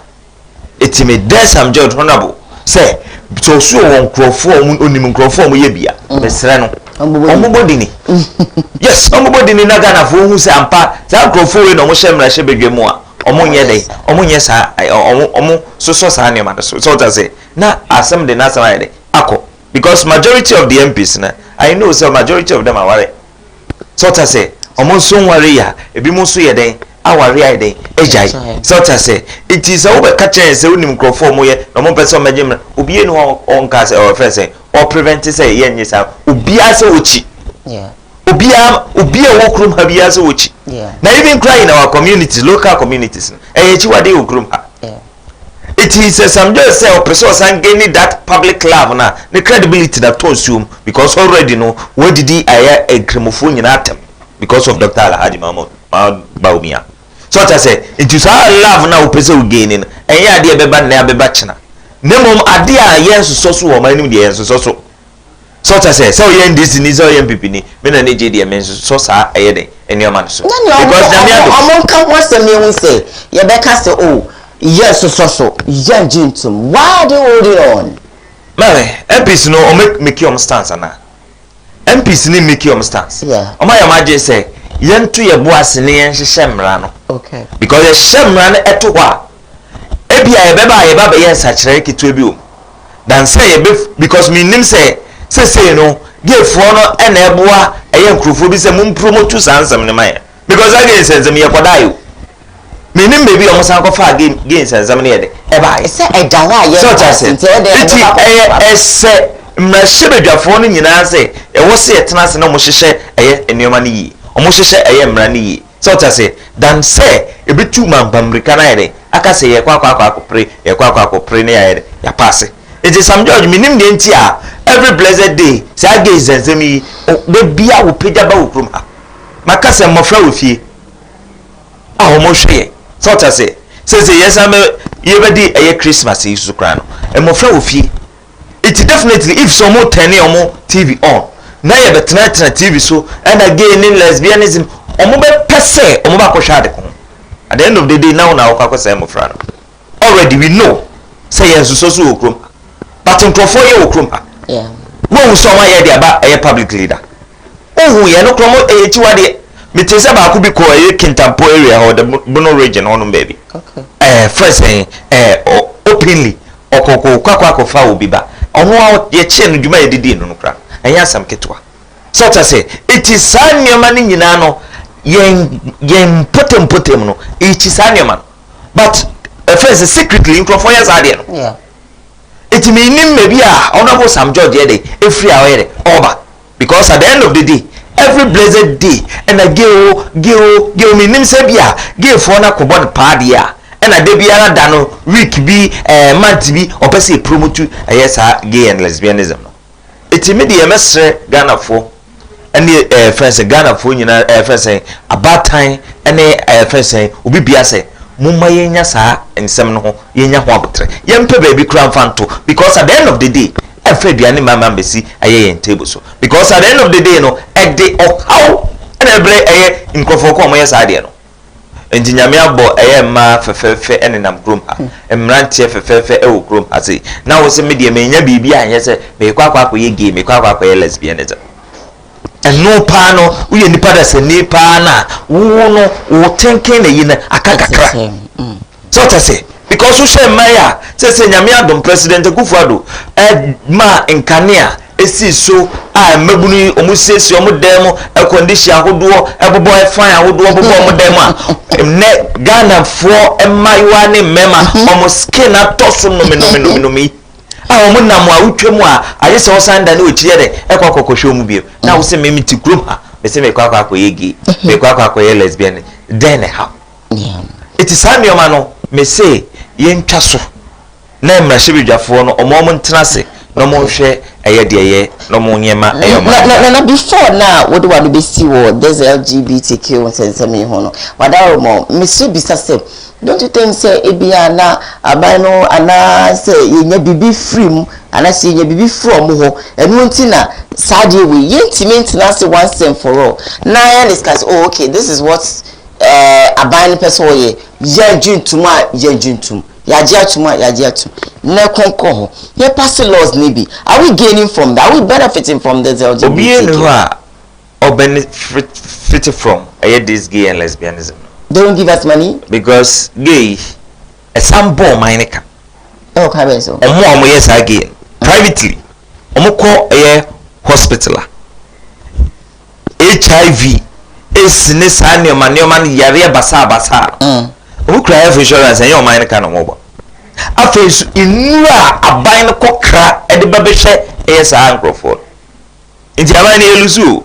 Speaker 3: etime there Sam George honorable say so so won crofo onim crofo mo ye bia mesre no ombobodi ni yes ombobodi ni na Ghana fo hu se ampa za crofo we no mo hyemra hye bedwemu a omo nye dey omo nye sa omo so sa ne ma so ta say na asem de na asem ayede akọ because majority of the MPs na I know so majority of them are worried so ta say omo so worry ya ebi mo so ye den awari ayede ejai so ta say it is a we catch say unim crofo mo ye no mo person magem obi enu on ka say or first say or prevent say ye nyi sa obi ase ochi
Speaker 1: yeah
Speaker 3: obi a wokrum ha bi ase ochi na even cry in our communities local communities chi wade wokrum ha it is Sam George say o person san gain that public love na the credibility that to assume because already no what did he aya ekremofo nyina atem because of Dr. Alhaji Mahmoud Baumia so ta say it is our love na o person o gain no enya ade beba na beba chena nemom ade a yenso so wo manim de yenso so ta say so yen this ni so yen pipi ni me na neje de men so sa ayede enioma so
Speaker 1: because amon kan what's the name say ye be ka say oh yes so yen jintum why they hold it on
Speaker 3: Mary, MPs no o make your stance ana. MPs ni make your stance.
Speaker 1: Yeah.
Speaker 3: O ma ya ma je say yentu ye boase ne yen hyehyɛ mmara no.
Speaker 1: Okay.
Speaker 3: Because ye hyɛ mmara no eto hɔ a ebia ye beba ye ba be yen sakyerɛ ketewa bi o. Dan say ye be because me nim say no gefo no na eboa eye nkrofo bi say mum promote sansam ne man. Because again sansam ye kwada yo. Me nim baby o san ko fa game sansam ne ye de. E ba
Speaker 1: say e dawa ye.
Speaker 3: So just say ese mmrahye no nyina say e wo se etena se na mo hyehyɛ eye enema ne yi. O mo hyehyɛ eye mmra ne yi. So just say dan say e betu mambamrika na ye de. Aka say ye kwa akopre ye kwa akopre ne ye de. Ya pass. It is some George minim de ntia every blessed day say age sansam yi de bia wo pagya ba wo krom ha. Maka se mmofra wo fie. Ah o mo hwe. So just say yes am ye be di eye Christmas yi so kra no. Mmofra wo fie. It definitely if some more turn on TV on. Na ye betena TV so and again in lesbianism omo be pese omo ba ko hwa de ko. At the end of the day now na wo kwa say mmofra no. Already we know say yes so wo krom. But in crofo ye wo krom ha.
Speaker 1: Yeah.
Speaker 3: Wo so ma ye de aba eye public leader. Ohu ye no kromo eye chiwa de metese ba ko bi ko eye Kintampo area or the Bono region on baby.
Speaker 1: Okay.
Speaker 3: First openly okoko kwakwa fa obi ba. Ono ye che no dwuma ye didi no kra. Enya sam ketwa. So to say it is sanyoma ni nyina no yen potem no it is sanyoma. But first secretly in crofo ye za de no.
Speaker 1: Yeah.
Speaker 3: It meaning maybe honorable Sam George here every hour over because at the end of the day every blessed day and I give me name say bia give for na ko bod party and I dey biara da no week bi month bi or person promote yes gay and lesbianism no it me dey mesre Ghana for and friends Ghana for nyina friends about time and friends obi bia say mumma yenya saa ensem no ho yenya ho abotre yempe baby kran fanto because at the end of the day every duane mama mbesi aye table so because at the end of the day no e dey how and every aye nkofo ko mo yesa de no enti nyame abo aye ma fefefe enenam grom ha emrantie fefefe e wo grom ha sei na wo se me de menya bibi anye se me kwakwa ye gay me kwakwa ye lesbianism and no pa no we nipa da se ni pa na wo no wo tenken na yina akakakra so to say because we share maya say nyame adom president Kufuado ma nkania esi so a mabunu omusesi omudem e condition ahodo ebobo e fan ahodo obobo omudem a ne Ghana for emayiwa ne mema omuskin atoso nomi a omunam a utwemu a ayese osanda ne okire de e kwakokosho mu biem na wo se memi ti krom ha be se me kwakwakoyegi me kwakwakoye lesbian then how it is anioma no me say yentwa so na mmrahye no omom ntenase no mo hwe eye de eye no mo nyema
Speaker 1: na before na what do we be see what there's LGBTQ sensemi ho no wada mo me so bisa say don't you think say ebia na abano ana say yenya bibi free ana say yenya bibi from ho enu ntina sadie we yentimi ntenase once and for all na ya discuss oh okay this is what abano person ye yejintuma yejintum yaje atum na konko ho ye pass laws nibi are we gaining from that are we benefiting from the LGBT
Speaker 3: obi no a or benefit from this gay and lesbianism
Speaker 1: they don't give us money
Speaker 3: because gay a some bomb maineka
Speaker 1: oh kabe so
Speaker 3: omo yes gay privately omo ko hospital HIV is nesane man yare basa who cry for insurance and your mind can no after inura aban no kokra e de babehye yes ankrofo nti aban yelusu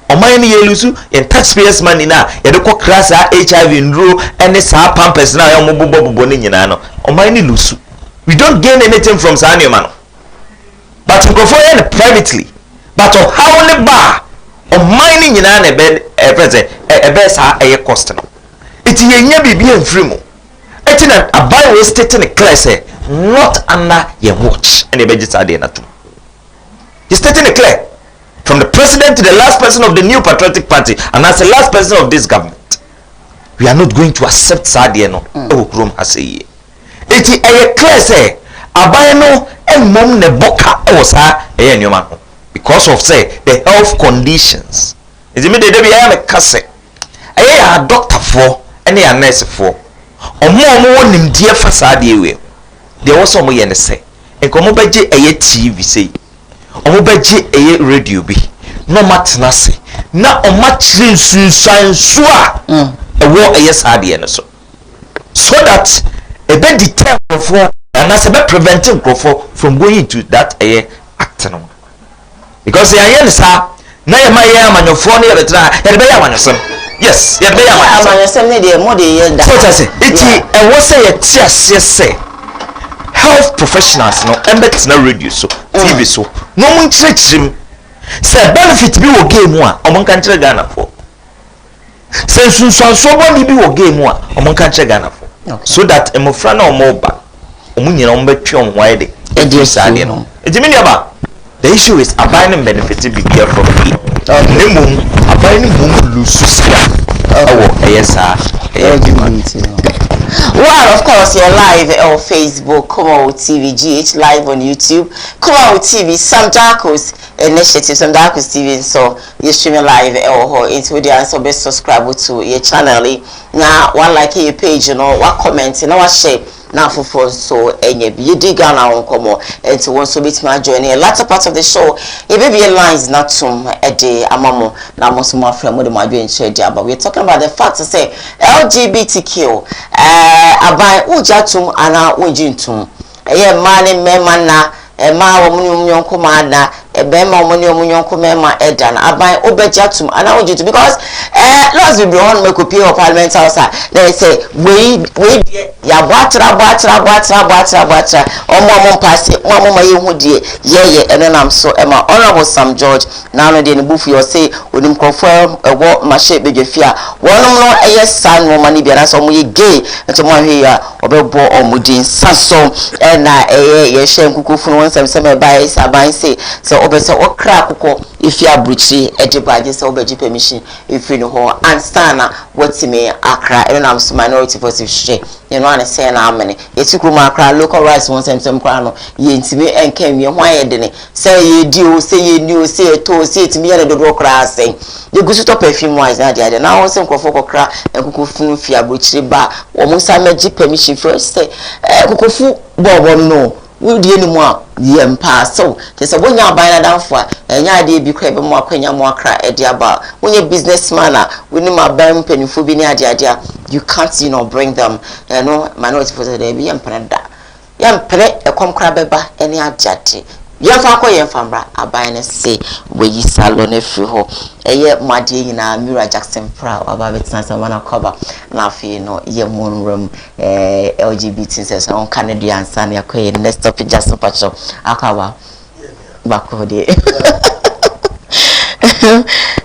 Speaker 3: oman ni yelusu in taxpayers money na ye de kokra sa HIV ndro ene sa pampers na yo bobo ni nyina no oman ni lusu we don't gain anything from sane man but nkrofo ye privately but how ne ba oman ni nyina na be present e be sa e cost no iti yenya bibia mfiri mu eti na abai we state ne clear say not under your watch and be just ade na to he stating it clear from the president to the last person of the new patriotic party and as the last person of this government we are not going to accept sadie no e wo krom aseye eti e clear say abai no and mom ne boka was a newman because of say the health conditions. Is it me de be I am a cassette? A doctor for any a nurse for or more nim dear facade way. There was some way and say, a comobaji a TV say, or mobaji a radio be. No matter nothing. Now on much science swa a war a yes idea so that a bed deter for and as a bed preventing Crawford from going into that a acting because the yes sir now my yam and your phone here and be a son. Yes, yeah, be a son the more the and what say it yes say health professionals no embed na radio so TV so no one church him say benefit bi wo game a omon kan kire Ghana for say sunsun body bi wo game a omon kan kire Ghana for so that emofra na omoba omunyina ombetwe onwaye de edie no ejimi ba the issue is abiding benefit bi bia from me nemu abiding mum lose sia yes
Speaker 1: well, of course, you're live on Facebook, Koowaa TV, GH live on YouTube, Koowaa TV, Sam Darko's initiative, Sam Darko's TV, so you're streaming live or into the answer, best subscribe to your channel. Now, one like your page, you know, what comment, you know, what share. Now for so any you dig on our come and to want to meet my journey. A latter part of the show, it may be a lines not to a day amamo now most more from what my doing share but we're talking about the fact to say LGBTQ abai ujatum ana ujintum mani memana ma womunyo nyonko mana ebema womunyo nyonko mema edan abai obejatum ana ujitu because laws will be on me copy of parliament house they say we ya bwatra omo passe omo maye hu die ye enenam so ema honorable Sam George now no dey bufu you say onim confirm ewo mashe bedwafia wonom no san wo mani biara so mo ye gay nto mo hwe ya obebo omudin saso na ye hye nkukufunu wonsem bai saban say so obese okra akoko ifi abruchi edibaje so obeji permission ifi no ho anstana wotime akra enenam so minority voice hye you know and say na amene yetikuma akra local rights wonsem kra no ye ntime enkan wie ho ayede say ye di o say ye ni o say to say timi ye dodo kra say the gusu to perfume wise na dia na wonsem krofo kokra nkukufunu fi abruchi ba wo musa meji permission first say kukufu bobo no we die ni mu a ye mpa so te se wonya aban na danfo a enya ade bi kra be mu akwanya mu akra ede aba wonye businessman a woni ma ban penifo bi ni ade you can't bring them minority for the be ye mpana da ye mpre ekom kra beba ene ajade ye fa akoye mfambra aban ne se we yi salon efri ho eye made nyina Mira Jackson Proud aba betina se wana cover na afi no ye moon room LGBT says on Canadian san yakoye next topic just pacho akawa bako de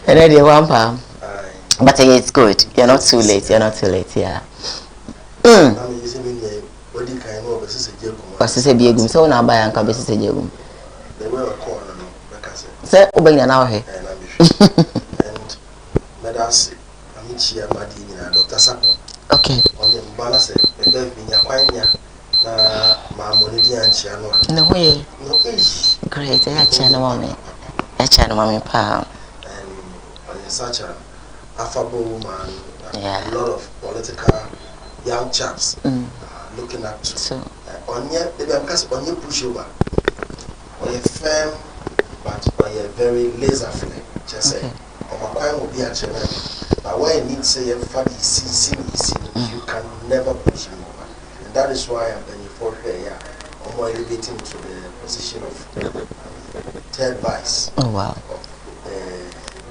Speaker 1: and dey one pa but it's good you're not too late yeah Pasise biegum so na aba yanka besise jegum say obanya na he
Speaker 4: and medasi amichia madi nyina Dr. Sapo
Speaker 1: okay
Speaker 4: on the balance e be binya kwanya na ma monidi anchia no
Speaker 1: hoye
Speaker 4: no ish
Speaker 1: great ya chana mami pa
Speaker 4: and on such a affable woman
Speaker 1: yeah.
Speaker 4: A lot of political young chaps looking up to
Speaker 1: so
Speaker 4: on here they because on your pushover on a firm but on a very laser flame just say on my crime will be a channel but when you need say everybody see you can never push him over and that is why I'm going for here I'm more elevating to the position of third vice
Speaker 1: oh wow
Speaker 4: of the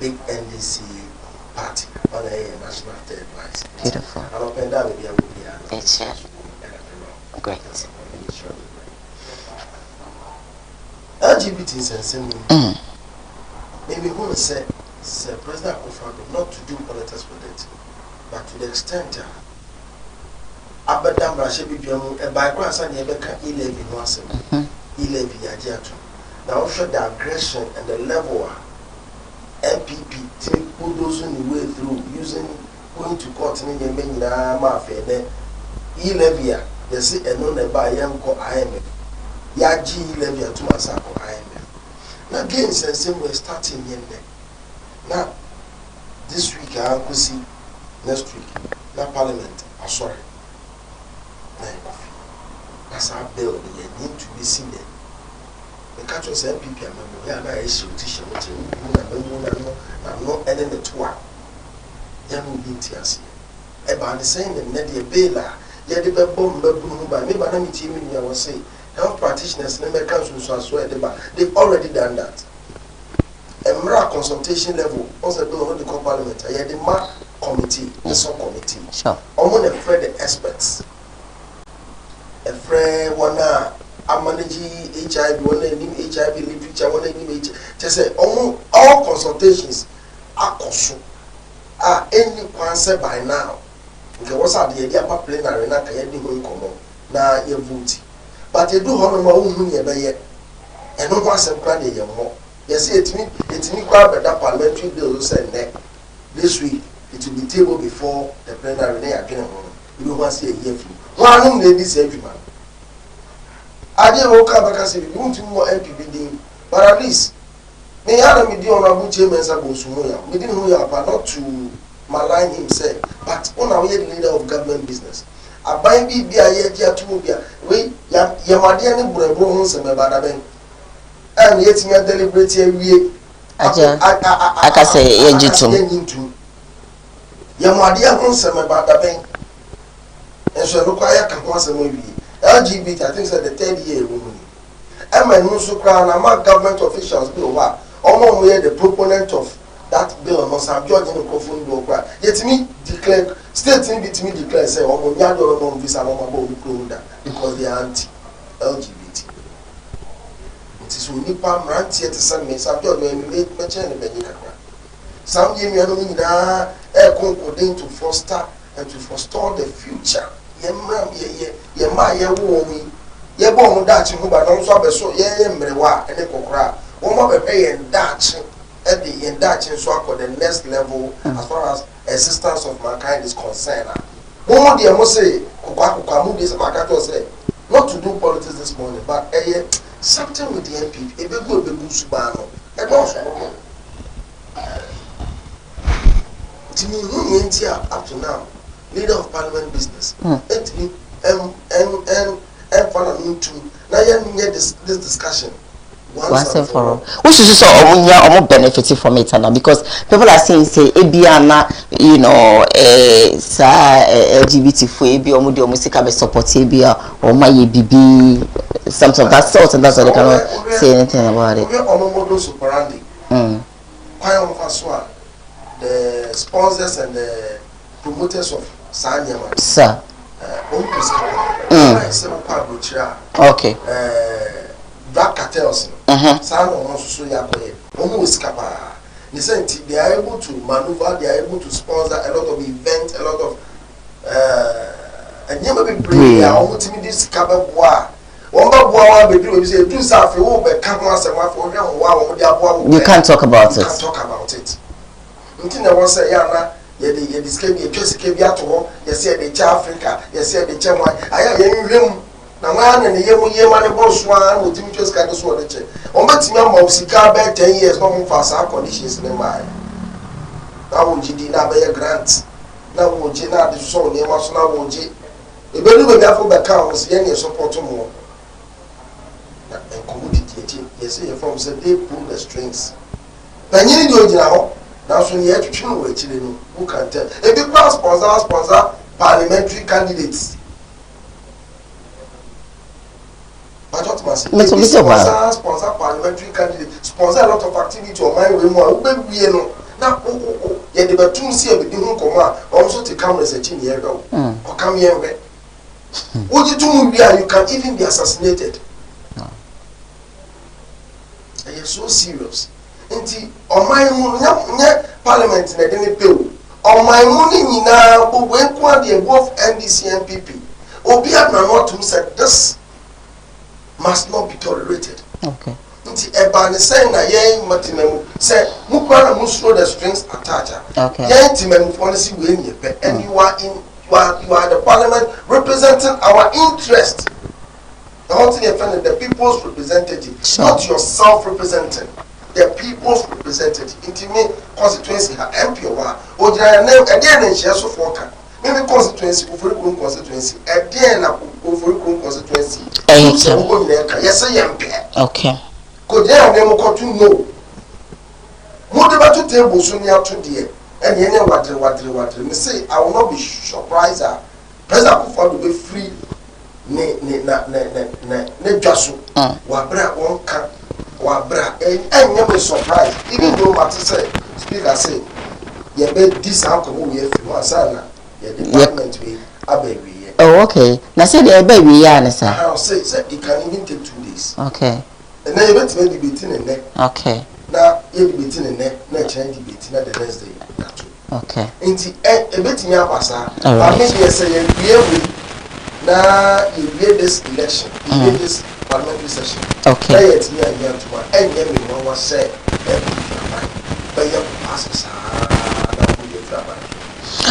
Speaker 4: big NDC party on a national third vice
Speaker 1: beautiful
Speaker 4: and open that will be a
Speaker 1: it's great
Speaker 4: LGBT is a symbol. Maybe who will say President Koowaa not to do politics with it, but to the extent Abadam Rashebi Biamu and by Cross and Yabeka 11 was 11 Yajiatu. Now show the aggression and the level MPP take put those in the way through using going to court in the Mafia then 11 years. They say and no by young IMF. Yaji levy to Masako IMF. Now gains and same way starting yende. Now this week I will see next week. Now Parliament, I'm sorry. That's our bill, you need to be seen there. The catch was MPP, I'm not issue tissue, I'm not ending the tour. Young Bintias. About the same and Nadia Bela, yet the bomb by me, but I'm team in your say. Health practitioners and American councils swear they've already done that. A MRA consultation level, also bill on the Parliament, I had the MAC committee, the subcommittee.
Speaker 1: Sure.
Speaker 4: I'm going to afraid the experts. A friend, one I'm managing HIV, one name HIV literature, one name HIV. Just say all consultations are consumed. Are any concept by now. Because what's the idea of plenary na kayedi go ikomo na ye vote. But you do hono ma ohun ye be ye. E no concept kwa de ye mo. Yes etimi kwa be that parliamentary bill say this week it will be tabled before the plenary na adwene ho. You want say a year free. One no dey this adwuma. Ade wo ka baka say we want more MPP din. But at least me yana me di honorable chairman sa go sumo ya. Me din hu ya but not to malign himself, but on our leader of government business. A bind be a year to we Yamadi and Brebo Hons and Badaben. And yet, me a deliberate we I
Speaker 1: can say, Yajitum
Speaker 4: Yamadi Hons and Badaben. And so look, I can pass a movie. LGBT, I think, said the 3rd year woman. And my Nusukran, among government officials, Omo we the proponent of that bill must have judged in the coffin do cry. Yet me declare stating it me declare say Omo Nyado Omo visa Omo because they are anti-LGBT. It is when Nipa Mranti to send me some judge when we make mention in Benika. Some year me no na concording to foster and to forestall the future. Yemma ye wo mi ye bo mo da chi ho ba no so abeso ye mrewa ene kokora. One be pay and Dutch at the in Dutch and so for the next level as far as existence of mankind is concerned. One day I must say, not to do politics this morning, but something with the MP, a big good subano, a boss. To me, up to now, leader of parliament business. And now this discussion.
Speaker 1: Once and for all. We should so or benefiting from it now because people are saying say Ebiana, you know, LGBT for Ebi or Mudio Musica be support Ebia or my BB, something of that sort, and that's why they cannot say anything about it.
Speaker 4: The sponsors and the promoters of Sanyama.
Speaker 1: Sir. Okay.
Speaker 4: Black cartels. Some of so almost capable. They are able to maneuver, they are able to sponsor a lot of events, a lot of and you may be brave, almost this cabin bois. One boy be doing say do something over cameras and one for you
Speaker 1: can't talk about it.
Speaker 4: You can't talk about it. Until I was say Yana, you describe your just came here to you say the Africa, you say the Chama. I am na wana ne yemu yema ne boswa no timi twes ka so de che o matimi am usika be 10 years no mfa sa conditions ne mai na wo gidi na be grant na wo gi na de so ne ma so na wo gi e be lu be afo be ka o se ye support mo na en commodity eti yes you from say they pull the strings panyini di ogina ho na so ne ye twetwe no wo chire no who can tell e be sponsor parliamentary candidates. Sponsor parliamentary candidate, sponsor a lot of activity on my way more. We no now. Yeah, the two see a bit come also to come research in here go or come here. What you do, you can even be assassinated. And you're so serious. Until on my parliament, and I didn't pay. On my money now, but when the above NDC and PP, Obia not to say this must not be tolerated.
Speaker 1: Okay.
Speaker 4: Nti eba ne say na yen matimemu say mukwa na musro the strings attached.
Speaker 1: Okay.
Speaker 4: Yen timemu policy we ni pe and you are the parliament representing our interest. The whole thing you find the people's representative,
Speaker 1: sure.
Speaker 4: Not yourself representing. The people's representative. Intimate constituency MP or again and shares of worker. Maybe constituency, Ufurikun constituency, again Ufurikun constituency. Yes, I am.
Speaker 1: Okay.
Speaker 4: Could there have never got to know? More to table soon near to dear. And you know what. Me say, I will not be surprised. President Kufuor will be free. Ne Jasu. Wabra won't come. Wabra. And you be surprised. Even though what say, speaker say, you bet this uncle we have from Sana. Your department we are baby.
Speaker 1: Oh, okay. Now say the baby, yeah, sir.
Speaker 4: I'll say it can even take 2 days.
Speaker 1: Okay.
Speaker 4: And then you bet me debating in there.
Speaker 1: Okay.
Speaker 4: Now you debating in there, not change debating the next day.
Speaker 1: Okay.
Speaker 4: Inti a bit in your passa. But maybe I say we now you get this election, you get this parliamentary session.
Speaker 1: Okay.
Speaker 4: It's me and you tomorrow. And then we know what say but you pass.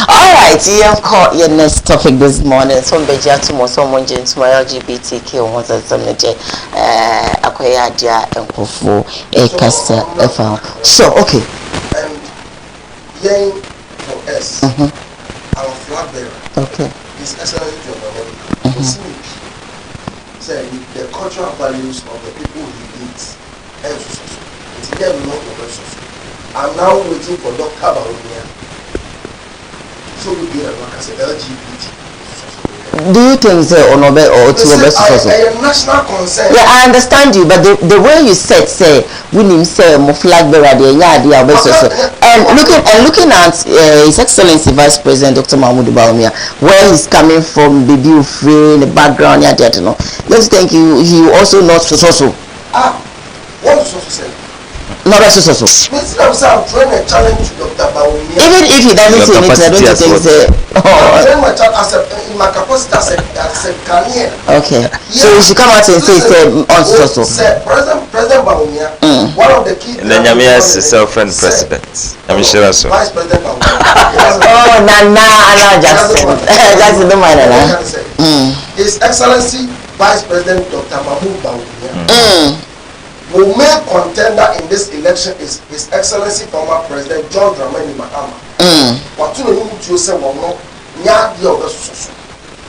Speaker 1: All right, you call your next topic this morning. Some beja tomorrow, someone to my LGBTQ wants to some acquire dia and Kofu a casta FM. So okay.
Speaker 4: And yang for us, our flag bearer. Okay. His Excellency John Dramani say the cultural values of the people he leads and it's them not the I'm now waiting for Dr. Baumia. So we get a LGBT.
Speaker 1: Do you think so or no or to
Speaker 4: a national concern?
Speaker 1: Yeah, I understand you, but the way you said say we need say mo flag bearer the idea and looking at His Excellency Vice President Dr. Mahmoud Bawumia, where he's coming from, baby free, the background, yeah, you know. Let's think he also not so.
Speaker 4: What is so say?
Speaker 1: Not so.
Speaker 4: I'm trying to challenge Dr. Bawumia.
Speaker 1: Even if he doesn't say anything, I don't think say.
Speaker 4: I'm trying my child in my capacity as a career.
Speaker 1: Okay. So you should come out and say so.
Speaker 4: President Bawumia, one of the key.
Speaker 3: And then Yamia is self-friend president. I'm sure so.
Speaker 4: Vice President Bawumia.
Speaker 1: Oh, no, just don't mind that.
Speaker 4: His Excellency Vice President Dr. Mahmoud Bawumia. Will make contender in this election is His Excellency former President John Dramani Mahama. What you know to say well no nya dia obesoso.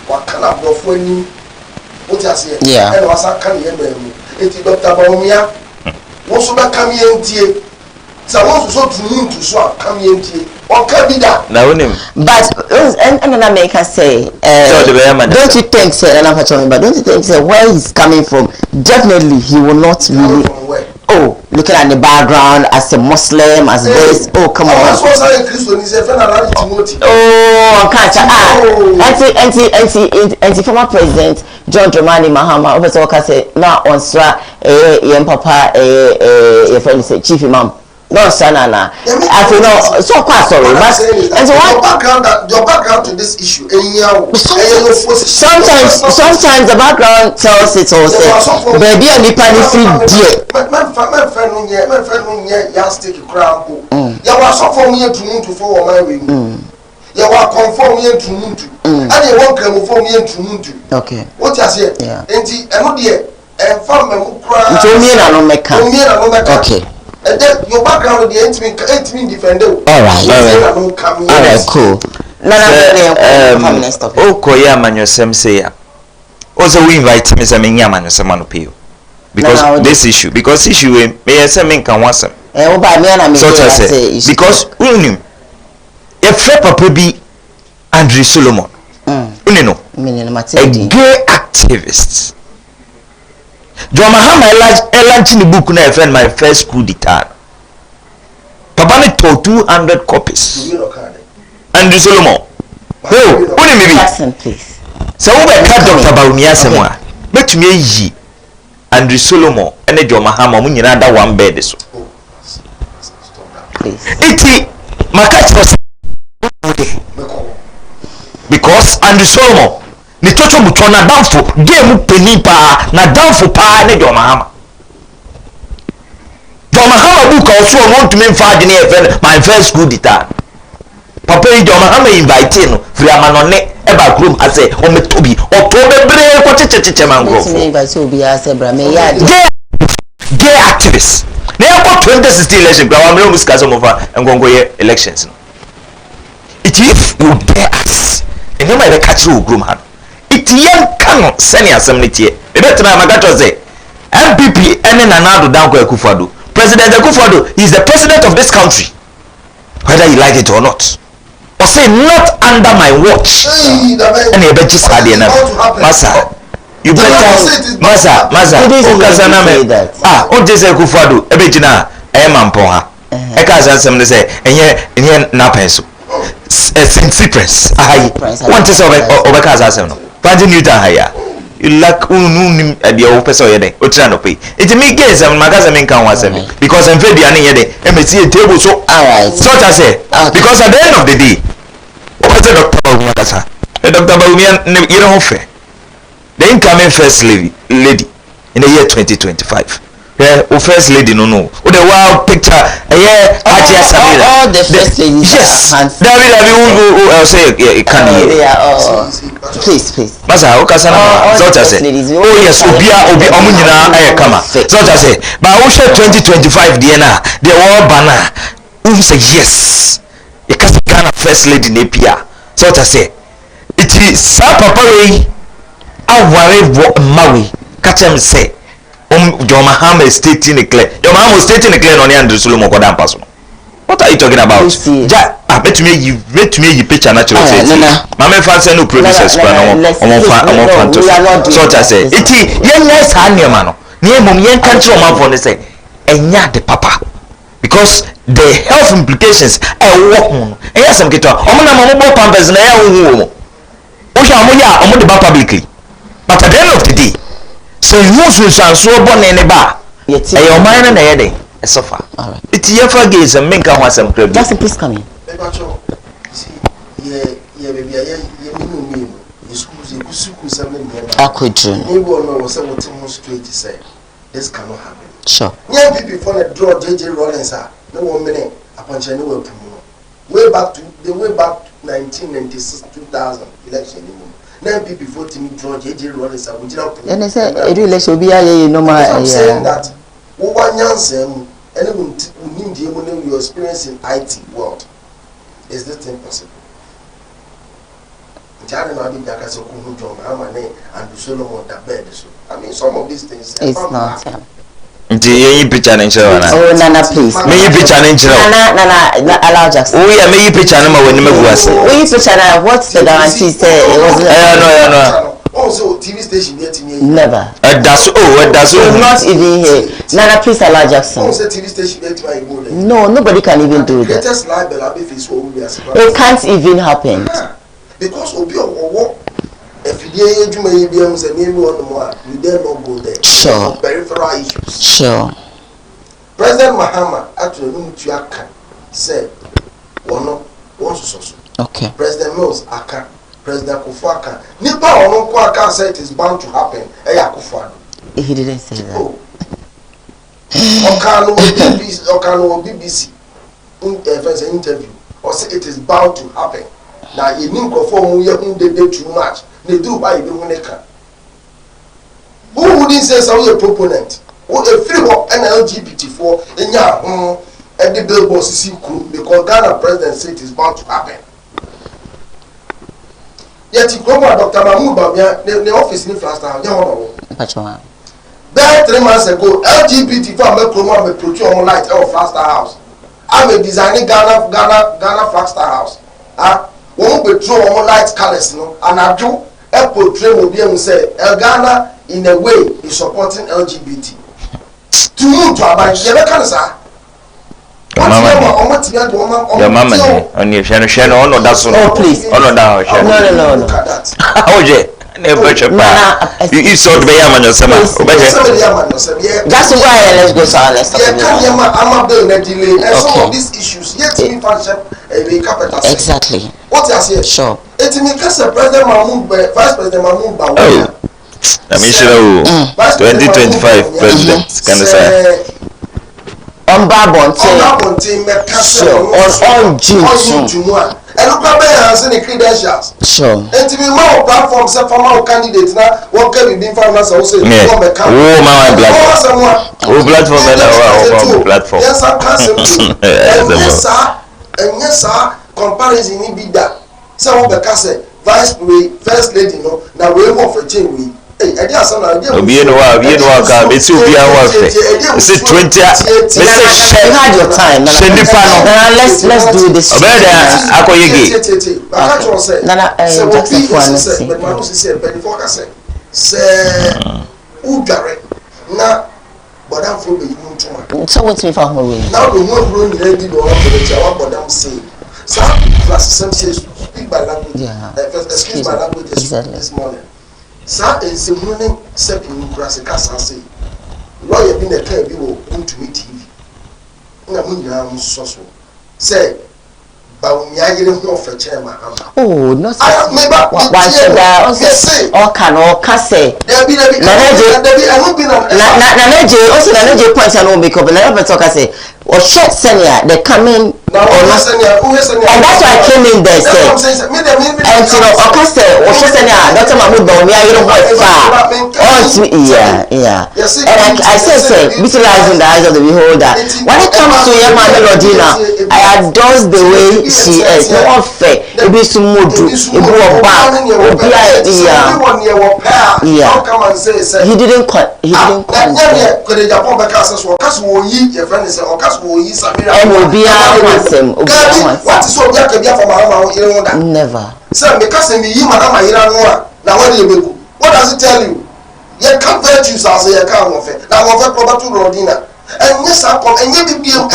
Speaker 4: What can I go for any what you say?
Speaker 1: Yeah.
Speaker 4: And was I can hear me. Eti Dr. Bawumia. Wo so be come here ntie. Sa wo so tunu to so come here ntie. O ka bi da.
Speaker 3: Na wonim.
Speaker 1: But and America say don't you think say and but don't you think say where he's coming from, definitely he will not really looking at the background as a Muslim, as this. Oh, come on.
Speaker 4: Oh,
Speaker 1: anti former president John Dramani Mahama, also say now on stra papa your friend say chief imam. No, Sanana. I feel no so quite sorry, but and so
Speaker 4: your background to this issue.
Speaker 1: Sometimes the background tells it also. Baby, and the penny free dear.
Speaker 4: My friend, you stick a crown. You are so for me to for my way. You are conform here to Muntu. And you won't come for me to Muntu.
Speaker 1: Okay.
Speaker 4: What you say? Yeah. And the and from me,
Speaker 1: okay.
Speaker 4: And then your background the 8 mean defender.
Speaker 1: All right, cool.
Speaker 3: Oh, Koya man yourself say also we invite me some man yourself man pay because this issue may say men can want some. So say because unim if papa be Andrew Solomon unino a gay activist John Mahama launching the book na friend my first school detail. Papa ne told 200 copies. Andrew Solomon. Oh, what do you mean?
Speaker 1: Please.
Speaker 3: So we cut Dr. Bawumia semwa. Bet me yi Andrew Solomon and John Mahama mu nyina da one bed so.
Speaker 1: Please.
Speaker 3: Iti makati because Andrew Solomon ni toto buto na danfo game peni pa na danfo pa ne John Mahama book also want to me fa my first school dita papa John Mahama invite no free amanone eba krom ase o metobi o to bebre ko checheche mangrofo gay activists na yako 2016 election kwa wamre musika so mofa ngongo ye elections no it if you dare us and you might catch you groom han it yen kano seni assembly tie e betra magato ze MPP ene nanado danko Akufo-Addo President Akufo-Addo is the president of this country whether you like it or not or say not under my watch and you bet just had masa you better masa okazana me o je say Akufo-Addo ebejina mampon ha e ka sansem ne say enye na penso secrets ayi want to say obeka sansem no Panji Newton haya you lack unu dia wo pese oyede o tira no pay it me get some magaza me kan wasem because em fedi ane yede em see table so alright so I say because at the end of the day o pese Dr. Bawumia kasa Dr. Bawumia you know fair the incoming first lady in the year 2025 o first lady no o the wow picture Haji Samira
Speaker 1: all the first ladies
Speaker 3: yes David who say can
Speaker 1: please
Speaker 3: masa o kasa na so say oh yes obi omunyina kama so say but o share 2025 dey na the war banner who say yes e kasa Ghana first lady na pia so say it is sa papa we aware mawe kachem say Joma Hammer stating declare. Joma Hammer stating declare on the Andrew Solomon Kodan Paso. What are you talking about? Ja, I bet me you picture natural say. Mama fancy no producers plan on so I say. Iti yen yes hanya mano. Niye mom yen country o man for say enya the papa. Because the health implications work mo. Eya sem keto. Omo na mama bo pampers na ya hu wo. O sha mo ya omo de ba publicly. But at the end of the day so you so born in ba your mind na yede e suffer it ye for gaze and make am wasam crab
Speaker 1: just please come in
Speaker 4: see baby ye me school 7
Speaker 1: akodru
Speaker 4: we will know say what him straight say this cannot happen
Speaker 1: sure
Speaker 4: yeah people for the draw JJ Rollins no 1 minute upon channel way back 1996 2000 election now people before to me draw JJ Rollins and we
Speaker 1: and I say election obi aye normal
Speaker 4: I'm saying that one yansem anyone need the money you experience in IT world is this thing possible Jana na bi daka se ko hu drum amane and Solomon da bed so I mean some of these things
Speaker 1: it's not
Speaker 3: nti yen picture na nchira wana
Speaker 1: oh nana please
Speaker 3: me yi picture na nchira
Speaker 1: nana allow Jackson
Speaker 3: oh yeah me yi picture na ma wani maguase
Speaker 1: we yi picture na what's the guarantee say it was
Speaker 3: no
Speaker 4: also TV station yet me
Speaker 1: never
Speaker 3: that's
Speaker 1: not even here nana please allow Jackson
Speaker 4: also TV station yet my
Speaker 1: no nobody can even do that
Speaker 4: latest live bell abi face wo we as
Speaker 1: it can't even happen
Speaker 4: because obi owo if you ejuma ye bi am say me one more we dare not go there
Speaker 1: sure
Speaker 4: peripheral issues
Speaker 1: sure
Speaker 4: President Mahama actually no mutu aka say one so
Speaker 1: okay
Speaker 4: President Mills aka President Akufo aka nipa ono ko aka say it is bound to happen Akufo-Addo
Speaker 1: he didn't say that
Speaker 4: Okano BBC interview or say it is bound to happen now you need to form you dey too much they do by the moneka who wouldn't say so a proponent who a free work and LGBT4 enya and the billboard see crew because Ghana president said it is bound to happen yet you come Dr. Mahmoud Bawumia the office in Flagstaff there 3 months ago LGBT4 make promo and procure light of Flagstaff house I'm a designing Ghana Flagstaff house wọ́n pe throw ọmọ light colours no anadwo portray obi em say Ghana in a way is supporting LGBT to move to aban ye be kan sa
Speaker 3: your mama on your share no no that's
Speaker 1: oh please
Speaker 3: no da
Speaker 1: no
Speaker 3: oje ne beche pa you so be ya manyo sema obeje
Speaker 1: just go ahead let's go so let's talk
Speaker 4: about am bill na delay and some of these issues yet me function we capital
Speaker 1: exactly
Speaker 4: what you say
Speaker 1: sure
Speaker 4: it me case President Mahmoud Vice President Mahmoud Bawumia
Speaker 3: I mean 2025 president can say
Speaker 1: on Babonte
Speaker 4: me case
Speaker 1: on June
Speaker 4: and look at me credentials.
Speaker 1: Sure.
Speaker 4: And to be more platform, say former candidates now, what can be being found as I say,
Speaker 3: oh my platform.
Speaker 4: Yes, I can't and yes, sir, comparison in be that. Some of the case, first lady, no, now we want for change. Hey, I just saw that.
Speaker 3: You know what? It's 20.
Speaker 1: You had your time. Let's do this. So what's me for home?
Speaker 4: Now the one room ready to what them say. Some class some says speak by language.
Speaker 1: Yeah.
Speaker 4: Excuse my language this morning. Sir is running seven class casa say. Lawyer been a care be will to me TV. Na munya so say oh,
Speaker 1: not why should I say or can or say Nanaje also Nanaje points and will become never talk I say or short senior they come in and that's why I came in there say and you know Okase or short senior Dr. Mahmoud Bawumia you know what far yeah and I say utilizing the eyes of the beholder when it comes to Yamani Rodina I adore the way she is no fair it be sumudu it be oba he didn't never
Speaker 4: what does it tell you? You can't virtues as you can't offer. Now, offer proper to Rodina. And yes, I come and you be
Speaker 1: oh,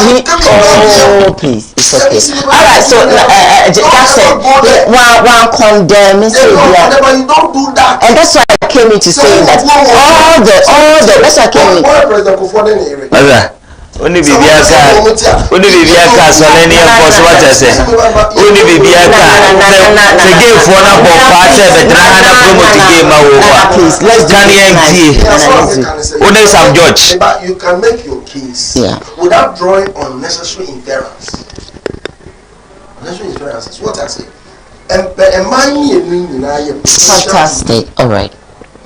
Speaker 1: please, it's okay. All right, so that's it. One condemn, you
Speaker 4: don't do that.
Speaker 1: And that's why I came in to say that all the that's why I came in.
Speaker 3: Only Bibiaka so many of us what I say. Only Bibiaka the game for number party veteran promote game over.
Speaker 1: Please let's do
Speaker 3: only some judge.
Speaker 4: But you can make your case without drawing unnecessary inference. Unnecessary inference is what I say.
Speaker 1: Fantastic. All right.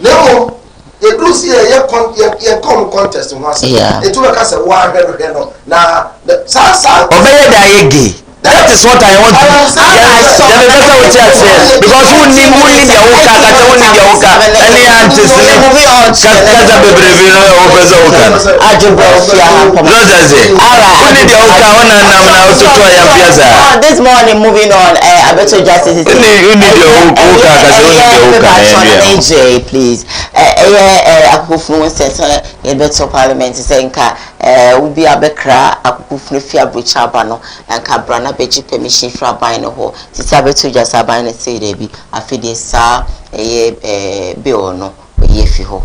Speaker 4: No. You do see a come contest in one second. It took us a while. Now,
Speaker 3: that is what I want to do. Yes, because who need the Oka, any artist,
Speaker 1: this morning, moving on, I bet you justice. AJ, please. Parliament is saying, will be a bekra, a kufnifia bichabano, and cabrana beji permission for a buying a hole. Tisabetu just a buying a say, Debbie, a fide sa a biono, a yefiho.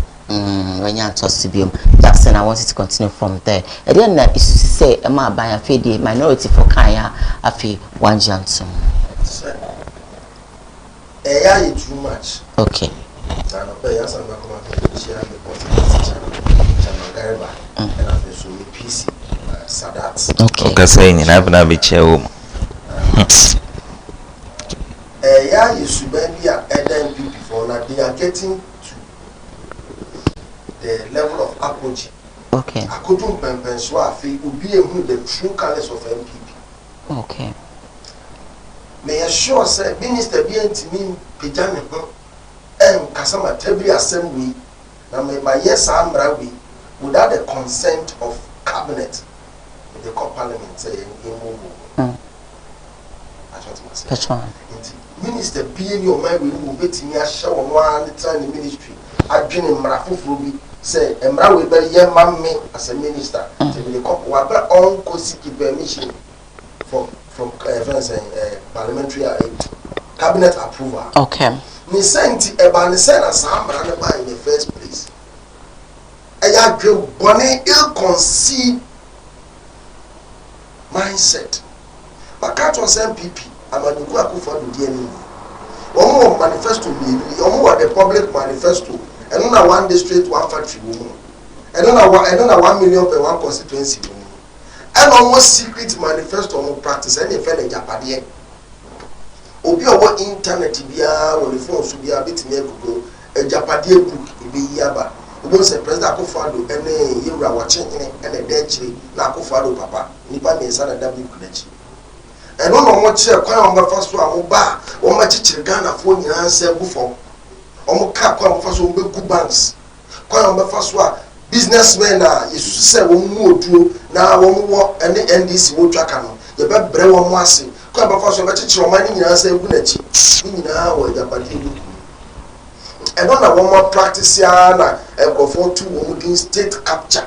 Speaker 1: When you toss to be Jackson, I wanted to continue from there. And then that is to say, a man by a fide minority for Kaya, a fee one Johnson.
Speaker 4: Too much.
Speaker 1: Okay.
Speaker 3: Okay, saying in Abna be chair.
Speaker 4: Yeah, you should be NP before now. They are getting to the level of approach.
Speaker 1: Okay.
Speaker 4: I couldn't will be the true colors of MPP.
Speaker 1: Okay.
Speaker 4: May assure say Minister BNT Pijami and Kasama Tebri Assembly. Now my yes I'm right without the consent of cabinet. The parliament say in Mobo. Minister being your mind will be to me a show on one time in the ministry. I've been in Marafu say, and now we better young mammy as a minister to be the Koowaa on Kosiki permission from parliamentary cabinet approval.
Speaker 1: Okay.
Speaker 4: Me sent a banner as I'm in the first place. I agree, Bonnie ill conceived mindset. But catch on MPP, I'm a new for the DNA. One manifesto, one the public manifesto, and not one district, one factory woman. I don't know 1 million per one constituency woman. And almost secret manifesto on practice any fellow Japan. obi owo internet bia wo le phone so bia betimi agugo ejapade book ibe yaba obo se president Akufo-Addo ene yewura wo chenene ene de chiri na Akufo-Addo papa nipa me nsa na da book na chi eno no mo che kwan o mbefa so a wo ba wo ma chichiri Ghana fo nyina nsa gufo o mo ka kwan mbefa so be good banks kwan o mbefa so a businessmen na yesu se wo mu oduo na wo wo ene NDC wo twaka no ye be bre wo mo ase kwa mbefa so be chichiri o ma ni nyina nsa egu na chi ni nyina wo ejapade book and on a woman practice na go for two women state capture.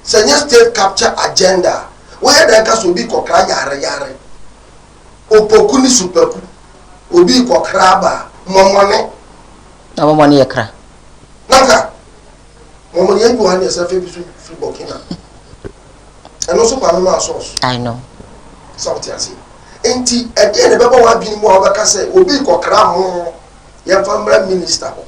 Speaker 4: Senior state capture agenda. Where the case will be kokra yare. Opokuni superku. Obi kokraba. Momone.
Speaker 1: Na momone yakra.
Speaker 4: Naka. Momone you want yourself to free Burkina. And also Panama source.
Speaker 1: I know.
Speaker 4: Something I see. Enti again the baba wa bi mu obeka say obi kokra ho ye famra minister ho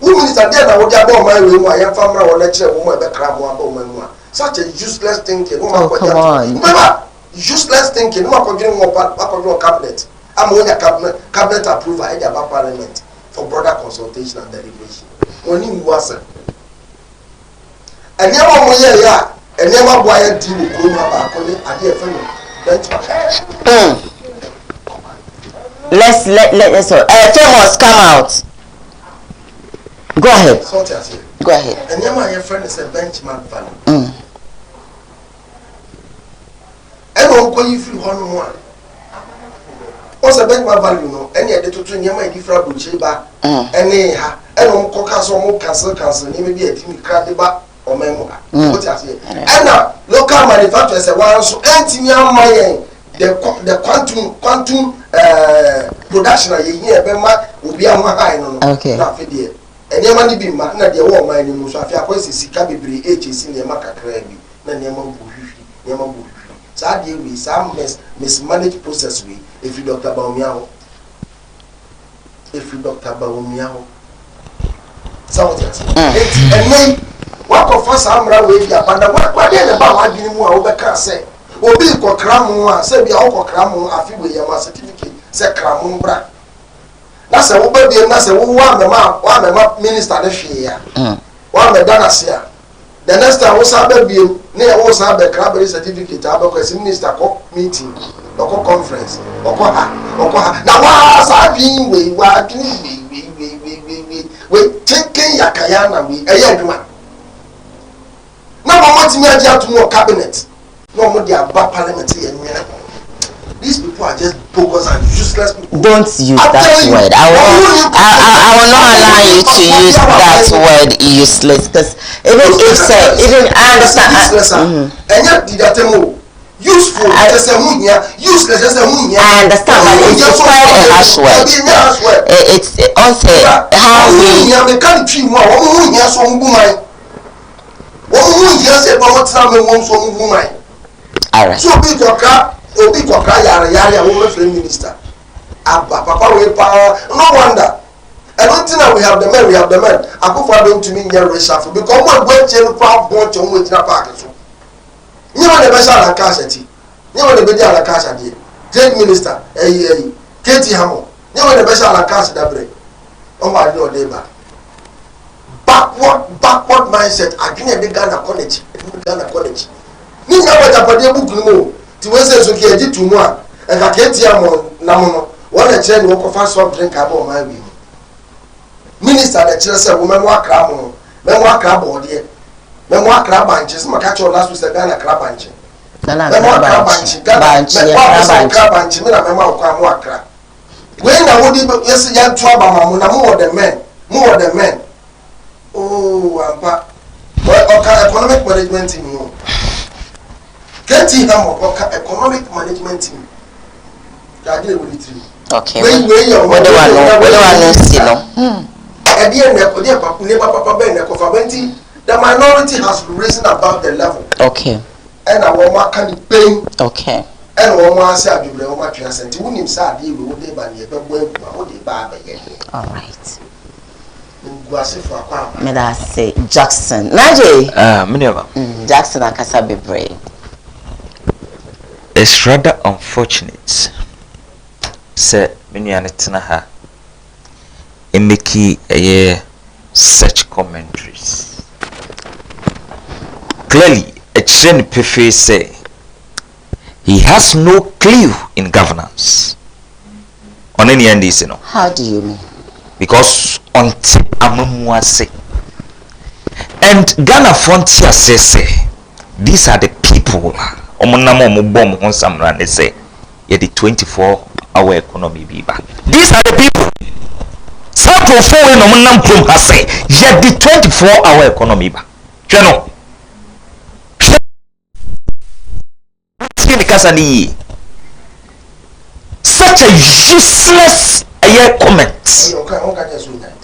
Speaker 4: who minister there na wo dia bo man we mu ye famra wo lecture wo mu e be kra mo aba man mu such a useless thinking no ma ko ja useless thinking no ma ko dwene mo pa ko dwene cabinet am onya cabinet approval e dia ba parliament for broader consultation and deliberation oni mu asa enya mo ye ya enya ma bo aye di wo ko ma ba ko ni ade e fe no
Speaker 1: Let's famous come out. Go ahead. Go ahead.
Speaker 4: And your friend is a benchmark value. And on you feel one. What's a benchmark value? No, any other to train your different buchiba, and on cocas or cancel, maybe a team cradiba. Or memoir. What I say. And now local manufacturers say one so anti-my the quantum production here will be a high no.
Speaker 1: Okay.
Speaker 4: Now for dear. And your money be na the war mining so afia kwesi sika bebre HC ne maka krabi na nema bu so I deal with some mismanaged process we if you Dr. Baumiao so what I say. And then what of us amra we dia banda what dey na ba wa dwene mu a wo be ka say obi ko kramu a say bia wo ko kramu afi we yama certificate say kramu bra na say wo ba bi na say wo wa mema minister na hwe ya wa me dana say the next time wo sa ba bi na wo sa ba krabu certificate aba ko say minister ko meeting ko conference ko ha na wa sa bi we wa dwene we taking yakaya na we adwuma no more to me to more cabinet. No more the above parliament here. These people are just bogus and useless people.
Speaker 1: Don't use that word. I will not allow you to use that word useless because even I understand.
Speaker 4: And yet did that useful just a useless just a
Speaker 1: I understand, but it's quite a harsh word. It's also how we
Speaker 4: can't treat more
Speaker 1: alright.
Speaker 4: So obi kokra yare woman friend minister. Abba papa we power no wonder. I don't think that we have the men. Akufo-Addo to me near reshuffle because one go change power born to we na park so. You want the special and cash ati. You want the better and cash ati. Trade minister KT Hamo. You want the special and cash that break. On my no dey back. Backward mindset again the Ghana college ni na wa japade book no ti we say so ke agi tumu a e ka ketia mo na mo no wona kire ni wo ko fa soft drink aba o ma wi minister da kire say wo memo akra board memo akra banche se maka cho last week say Ghana akra banche
Speaker 1: Ghana
Speaker 4: akra banche me na memo akra mo akra we na wo di yes ya to aba mo na mo the men oh ampa well economic management team no Getting them economic management team. Okay.
Speaker 1: What do I know?
Speaker 4: The minority has risen above the level.
Speaker 1: Okay.
Speaker 4: And a woman can pay.
Speaker 1: Okay.
Speaker 4: And a woman said, "You will not transcend." You will say, "You will be by the
Speaker 1: all right. May I say Jackson? Naje. Jackson Akasa Bebre.
Speaker 3: It's rather unfortunate se menuane tena ha emeki such commentaries clearly a trend prefer say he has no clue in governance on any end is no.
Speaker 1: How do you mean?
Speaker 3: Because on tip amamuase and Ghana frontier say these are the people omonamo mubom on samran they say yeah the 24-hour economy biba. These are the people some for no monam prom has say yeah the 24-hour economy ba. You know such a useless comment.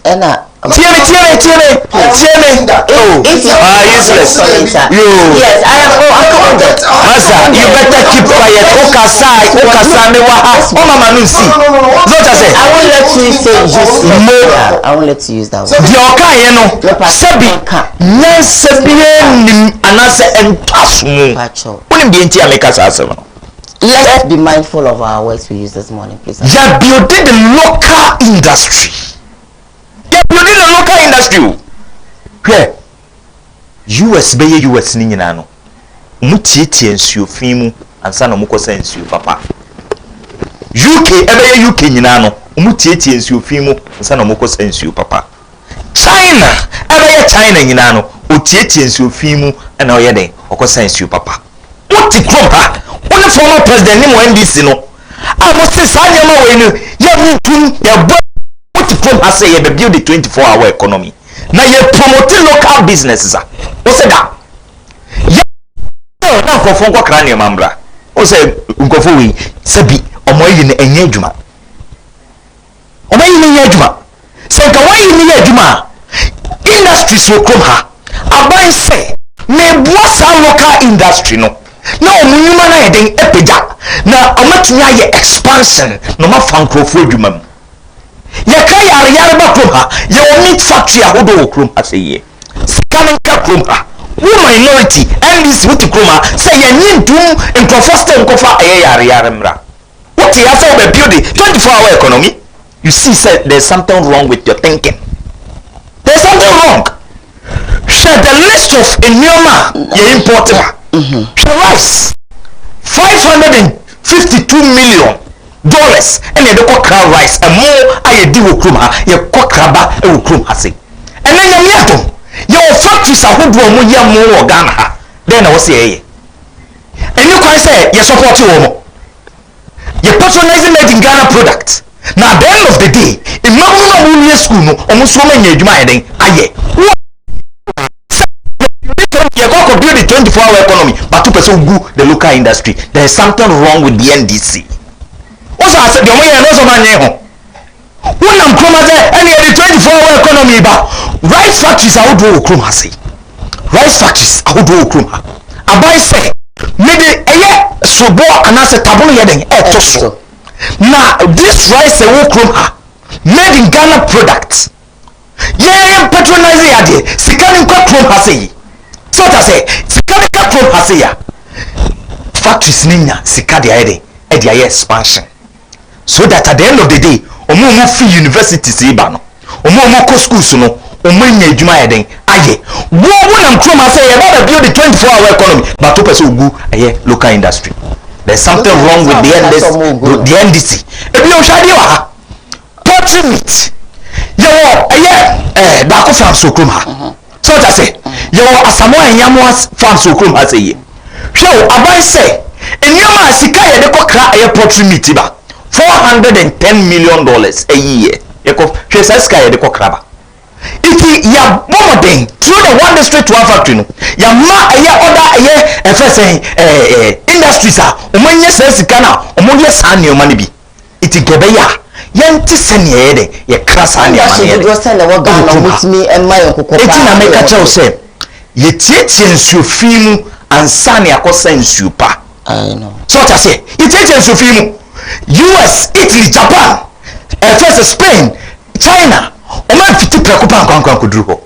Speaker 1: Anna,
Speaker 3: useless.
Speaker 1: Yes, I am.
Speaker 3: Masa, you better keep quiet.
Speaker 1: I won't let you say useless. I won't let you use that word. Let's be mindful of our words we use this morning, please.
Speaker 3: Yeah, building the local industry. Yeah, building the local industry. Yeah. US be US ni nyina no. Mutietie nsuo fimu ansa na mukosa nsuo papa. UK ebe UK nyina no. Mutietie nsuo fimu ansa na mukosa nsuo papa. China ebe China nyina no. Otietie nsuo fimu na oye den okosa nsuo papa. What krompa? One former president ni NDC no. I must say sanyama we no. Ya mutum ya bo what krompa say ye build the 24-hour economy. Na ye promote local businesses. O say that. Ya na nkofo nkwa kra ne mambra. O say nkofo we sabi omoyi ne enye adwuma. Omoyi ne enye adwuma. Say ka wayi ne adwuma. Industries will come ha. Aban say me bossa local industry no. Na omunyuma na yeden epeja na omatumi aye expansion no ma fankrofo adwuma mu ye ka yare ba krom ha ye o meat factory ahodo krom ha sey scamming ka krom ha wo minority and this with krom ha say ye nyintum nkrofo stem kofa aye yare mra what you have to build the 24-hour economy. You see say there's something wrong with your thinking. There's something wrong. Share the list of enyoma ye imported. Rice $552 million and the cockra rice and more I do kruma ye cockraba e kruma say and then your factories are who do more Ghana then I was say and you can say you support you you patronizing made in Ghana product now at the end of the day in no school no almost so many then aye you go build the 24-hour economy, but to pursue the local industry. There is something wrong with the NDC. Also, I said, the way I know so many when I'm any of the 24-hour economy, but rice factories are do Kruma say. Rice factories are do Kruma. I buy say, maybe a year so bo and I said, Tabon Yading, now this rice a Kruma made in Ghana products. Yeah, patronizing idea. Sikanin Kruma say. So to say, Sikadika Pro Hasia factories Nina, Sikadia Edia expansion. So that at the end of the day, Omo free university Sibano, Omo schools no, Omo Juma Eden, Aye. When I'm Chroma say about build the 24-hour economy, but to pursue local industry. There's something wrong with the NDC. If you shall poultry meat, Dako farm so Kroma. So to say, you Asamoah and Yamua's farm so come as a year. Show Abai say, and Yama Sikaya de Kokra a poultry meatiba $410 million a year. Shesaskaya de Kokraba. If ya Momoding through the one district to one factory, Yama a year order a year and first industries are Omania says Sikana, Omonia San your money be. It is Gebeya. Yanti seniere ye krasa ni amane
Speaker 1: go send what Ghana with me and my kokoko
Speaker 3: eti na make tell say ye tietie nsuo fimu ansane akosa nsuo pa
Speaker 1: I know
Speaker 3: so ta say ye tietie nsuo fimu US Italy Japan first Spain China o ma fiti prekopa kwankwan koduru ho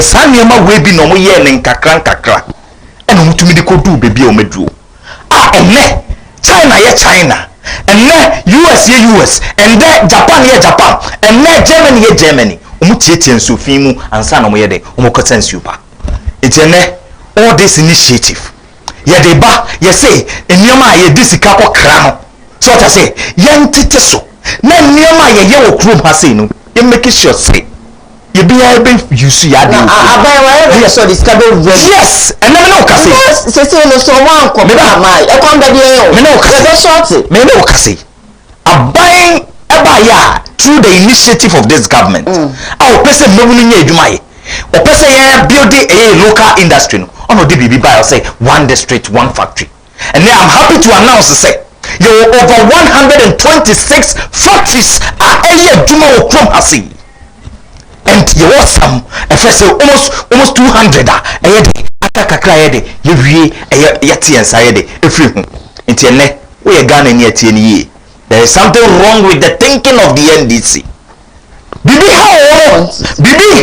Speaker 3: sane ma we bi no mo ye ne nkakra ena mutumi de kodu bebi o meduru ene China ye China
Speaker 5: and then US, and then Japan, and then Germany. Umutieti nsufimu ansa na moyede umukota nsupa. Itene all this initiative. Ye deba, ye say, enyoma ye disika kwa krano. So what I say, yen titeso. Na enyoma ye wo krum ha say no. Ye make sure say. You be able you see ya dey.
Speaker 1: Abai so discover
Speaker 5: yes, and never know kasi.
Speaker 1: Say no so wan ko ba mai. E kon da bi e o.
Speaker 5: Me no kasi. Me no kasi. Abai ebaya through the initiative of this government. Our person moving in July. Or person here building a local industry. On the BB by say one district, one factory. And now I'm happy to announce to say you over 126 factories are a year Juma from Hasi. And you want some first almost 200 a year atakakra yede you yeti inside if you intene we are Ghana near TNE. There is something wrong with the thinking of the NDC. Bibi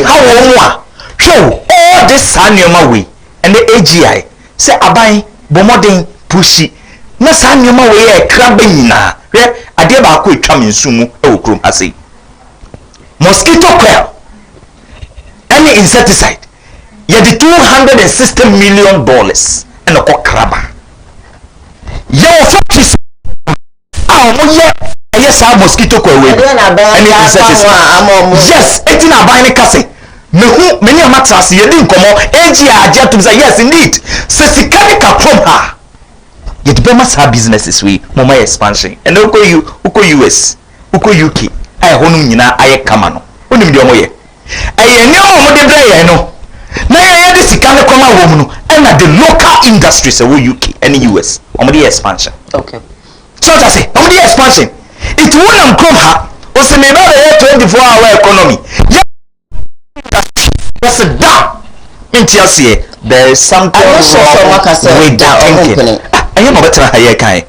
Speaker 5: how show all this sanyoma way and the AGI say abai bomodin pushi na sanyoma way e kraba nyina hwe ade ba ko etwa mensumu e okrom ase mosquito coil any insecticide ye the $260 million and a kraba yo factories yes, mosquito coil way any insecticide yes etina abai ne kase me hu many matters ye din komo AGI aja to say yes indeed se sikanika from her ye the bema sa businesses we mama expansion and uko US uko UK ai honu nyina aye kama no onim de omoye aye ne omo de bra ye no na ye de sikane koma wo mu no na the local industries we UK and US omo de expansion
Speaker 1: okay
Speaker 5: so that say omo de expansion it won am come her o se me ba the 24-hour economy that's a down in there is something wrong with the thinking. I am better here kai.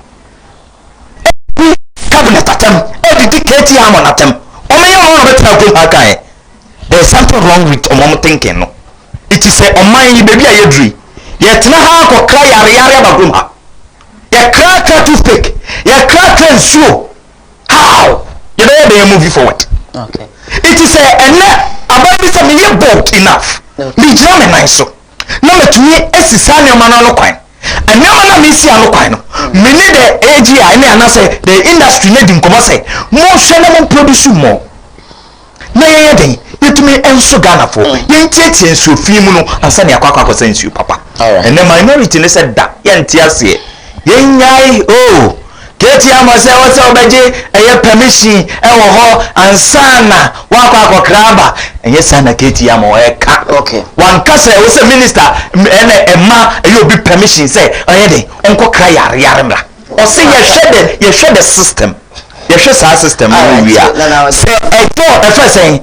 Speaker 5: Cabinet atem, dedicate am on atem. O me am better go kai. There is something wrong with omom thinking no. It is a oman yi baby ayedri. Ye tena ha ko kra yare bagum ha. Ye kra too fake. Ye kra nsuo. How? You know they move forward.
Speaker 1: Okay.
Speaker 5: It is a about this me bold enough. Me jam and so. No me to me esisa ne ma no kwan. And no na me si ano kwan no. Me need the AGI ne ana say the industry need nkomo say mo hwe na mo produce more. Na ye den yetumi enso Ghana for. Ye ntiatie enso fi mu no ansa ne akwa akwa sensu papa. And the minority ne said that ye ntiase. Ye nyai oh keti amase wose obeje eye permission ewo ho ansana wakwa kraba enye sana keti amo eka
Speaker 1: okay
Speaker 5: one kase wose minister ene ema eyobi permission say oyede onko kra yare mra o say ye share the system ye share sa system we are say e first saying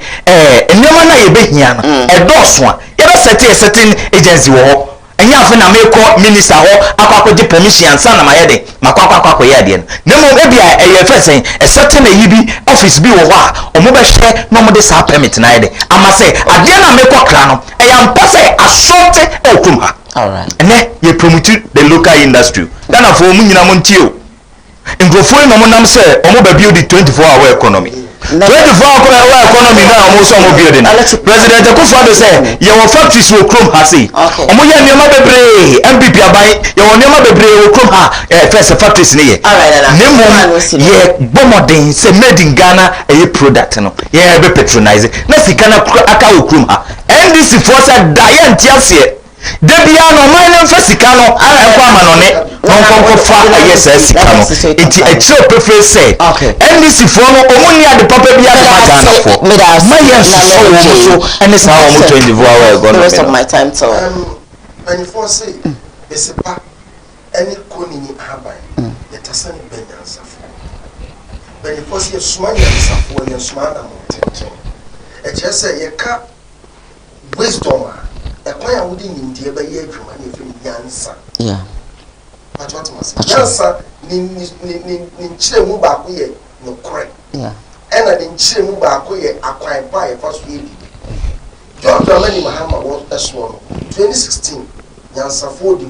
Speaker 5: enema na ye behia no e doso a ye be certain agency wo enya afa na meko minister ho akwakoje permission ansa na mayede makwakwa yede no mo e bia e fese e certain yibi office bi wo ho a omo be hye no mo de sa permit na yede ama say ade na meko kra no e ya mpa say asonte e okum ha
Speaker 1: all right
Speaker 5: ene ye promote the local industry Ghana for mu nyina mo ntio ngrofo no mo nam say omo ba build the 24-hour economy 24-hour economy na almost some building. President Koowaa say your factories will come hasi. Omo ya niam bebre MPP abai your niam bebre will come ha first factories ni ye. Nemo ye bomodin say made in Ghana a product no. Ye be patronize. Na sika na aka okrum ha. NDC force die ntiase. Debia no man fa sika no akwa manone. Nkonko fa ayesa sika no enti ekire prefer say NDC for no omuni ade papa bia de Ghana for my yes so and this how omo 24-hour
Speaker 1: the rest of my time so
Speaker 4: when you say besepa any koni ni aban yetasani benyansa when you say sumanya safo when you sumana mo tete e kire say ye ka wisdom ekwan ya wodi nimdie ba ye adwuma ne fem yansa
Speaker 1: yeah
Speaker 4: but what must yansa ni nchire mu ba ko ye no kore
Speaker 1: yeah
Speaker 4: ena ni nchire mu ba ko ye akwan pa ye fa so ye bi John Dramani Mahama was S1 2016 yansa for the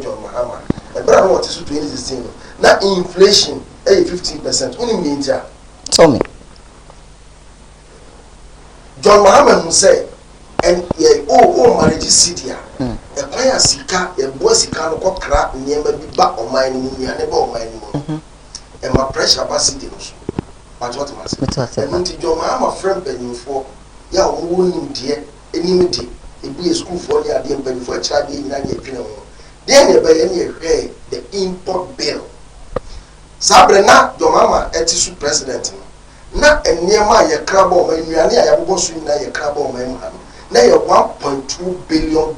Speaker 4: John Mahama e bra no what is 2016 na inflation 15%. Only in India.
Speaker 1: Tell me.
Speaker 4: John Muhammad who say, and marriage Syria. A player sika, a boy sika, no crack, never be back on my money, and never my money. And my pressure capacity. But what must and until John Muhammad friend penny for ya won't dear, any day. It be a school for the idea penny for a child in Nigeria. Then by any the import bill. Sabrina, your mama, etisu president. Na enema ye crabo ma nnuane a yabobɔ so na ye crabo ma mu na ye $1.2 billion.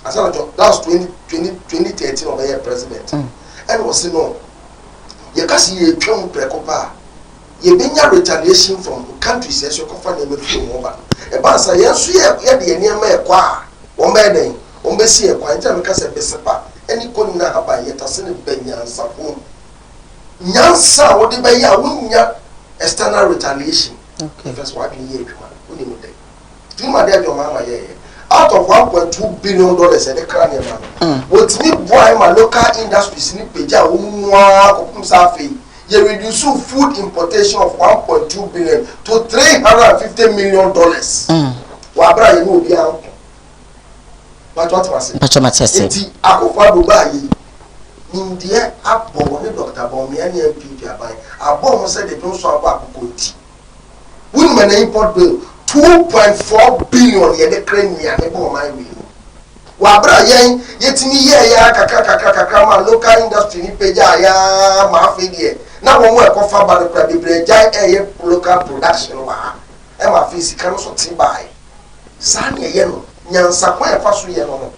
Speaker 4: Asana that's 2013 of the president. And was no ye kasi ye twam prekopa ye benya retaliation from countries as you kofa na mefi mo ba e ba sa ye so ye de enema e kwa wo mbe den wo mbe si e kwa ntia me kasa besepa eni koni na haba ye tase ne benya nsapon nyansa wo de be ya wunya external retaliation. Okay, first what you hear we need dey do ma dey your mama ye out of $1.2 billion e dey kra ne ma what me boy my local industries ni peja wo nwa kopum sa fe ye reduce food importation of $1.2 billion to $350 million. Wa bra ye no obi an but what was it enti akofa do ba yi India abo ne Dr. Bomi and MPP abai abo mo say they don't so abo akokoti we man import bill $2.4 billion ye de kran nia ne bo man wi wa bra yen yetimi ye ya kakra ma local industry ni peja ya ma fe de na wo mo ekofa ba de pra bebre jai eye local production wa e ma fe sika no so ti bai sa ne ye no nyansa kwa e fa so ye no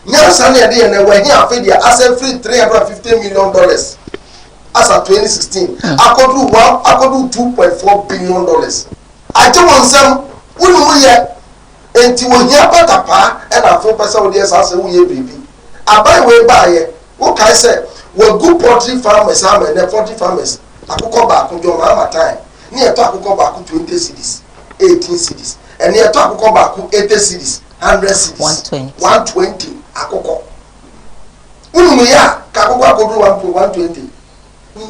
Speaker 4: nyansa ne de na wa hi afi dia asset free $350 million as at 2016 akodu $2.4 billion aje wonsam wonu mu ye enti wo hia patapa e na fo pesa wo de sase wo ye bibi abai we ba ye wo kai se wo good poultry farmers am and 40 farmers akoko ba akojo ma time ni eto akoko ba akoko 20 cedis 18 cedis and ni eto akoko ba akoko 80 cedis 100 cedis 120 akoko unu ya ka akoko akodu 120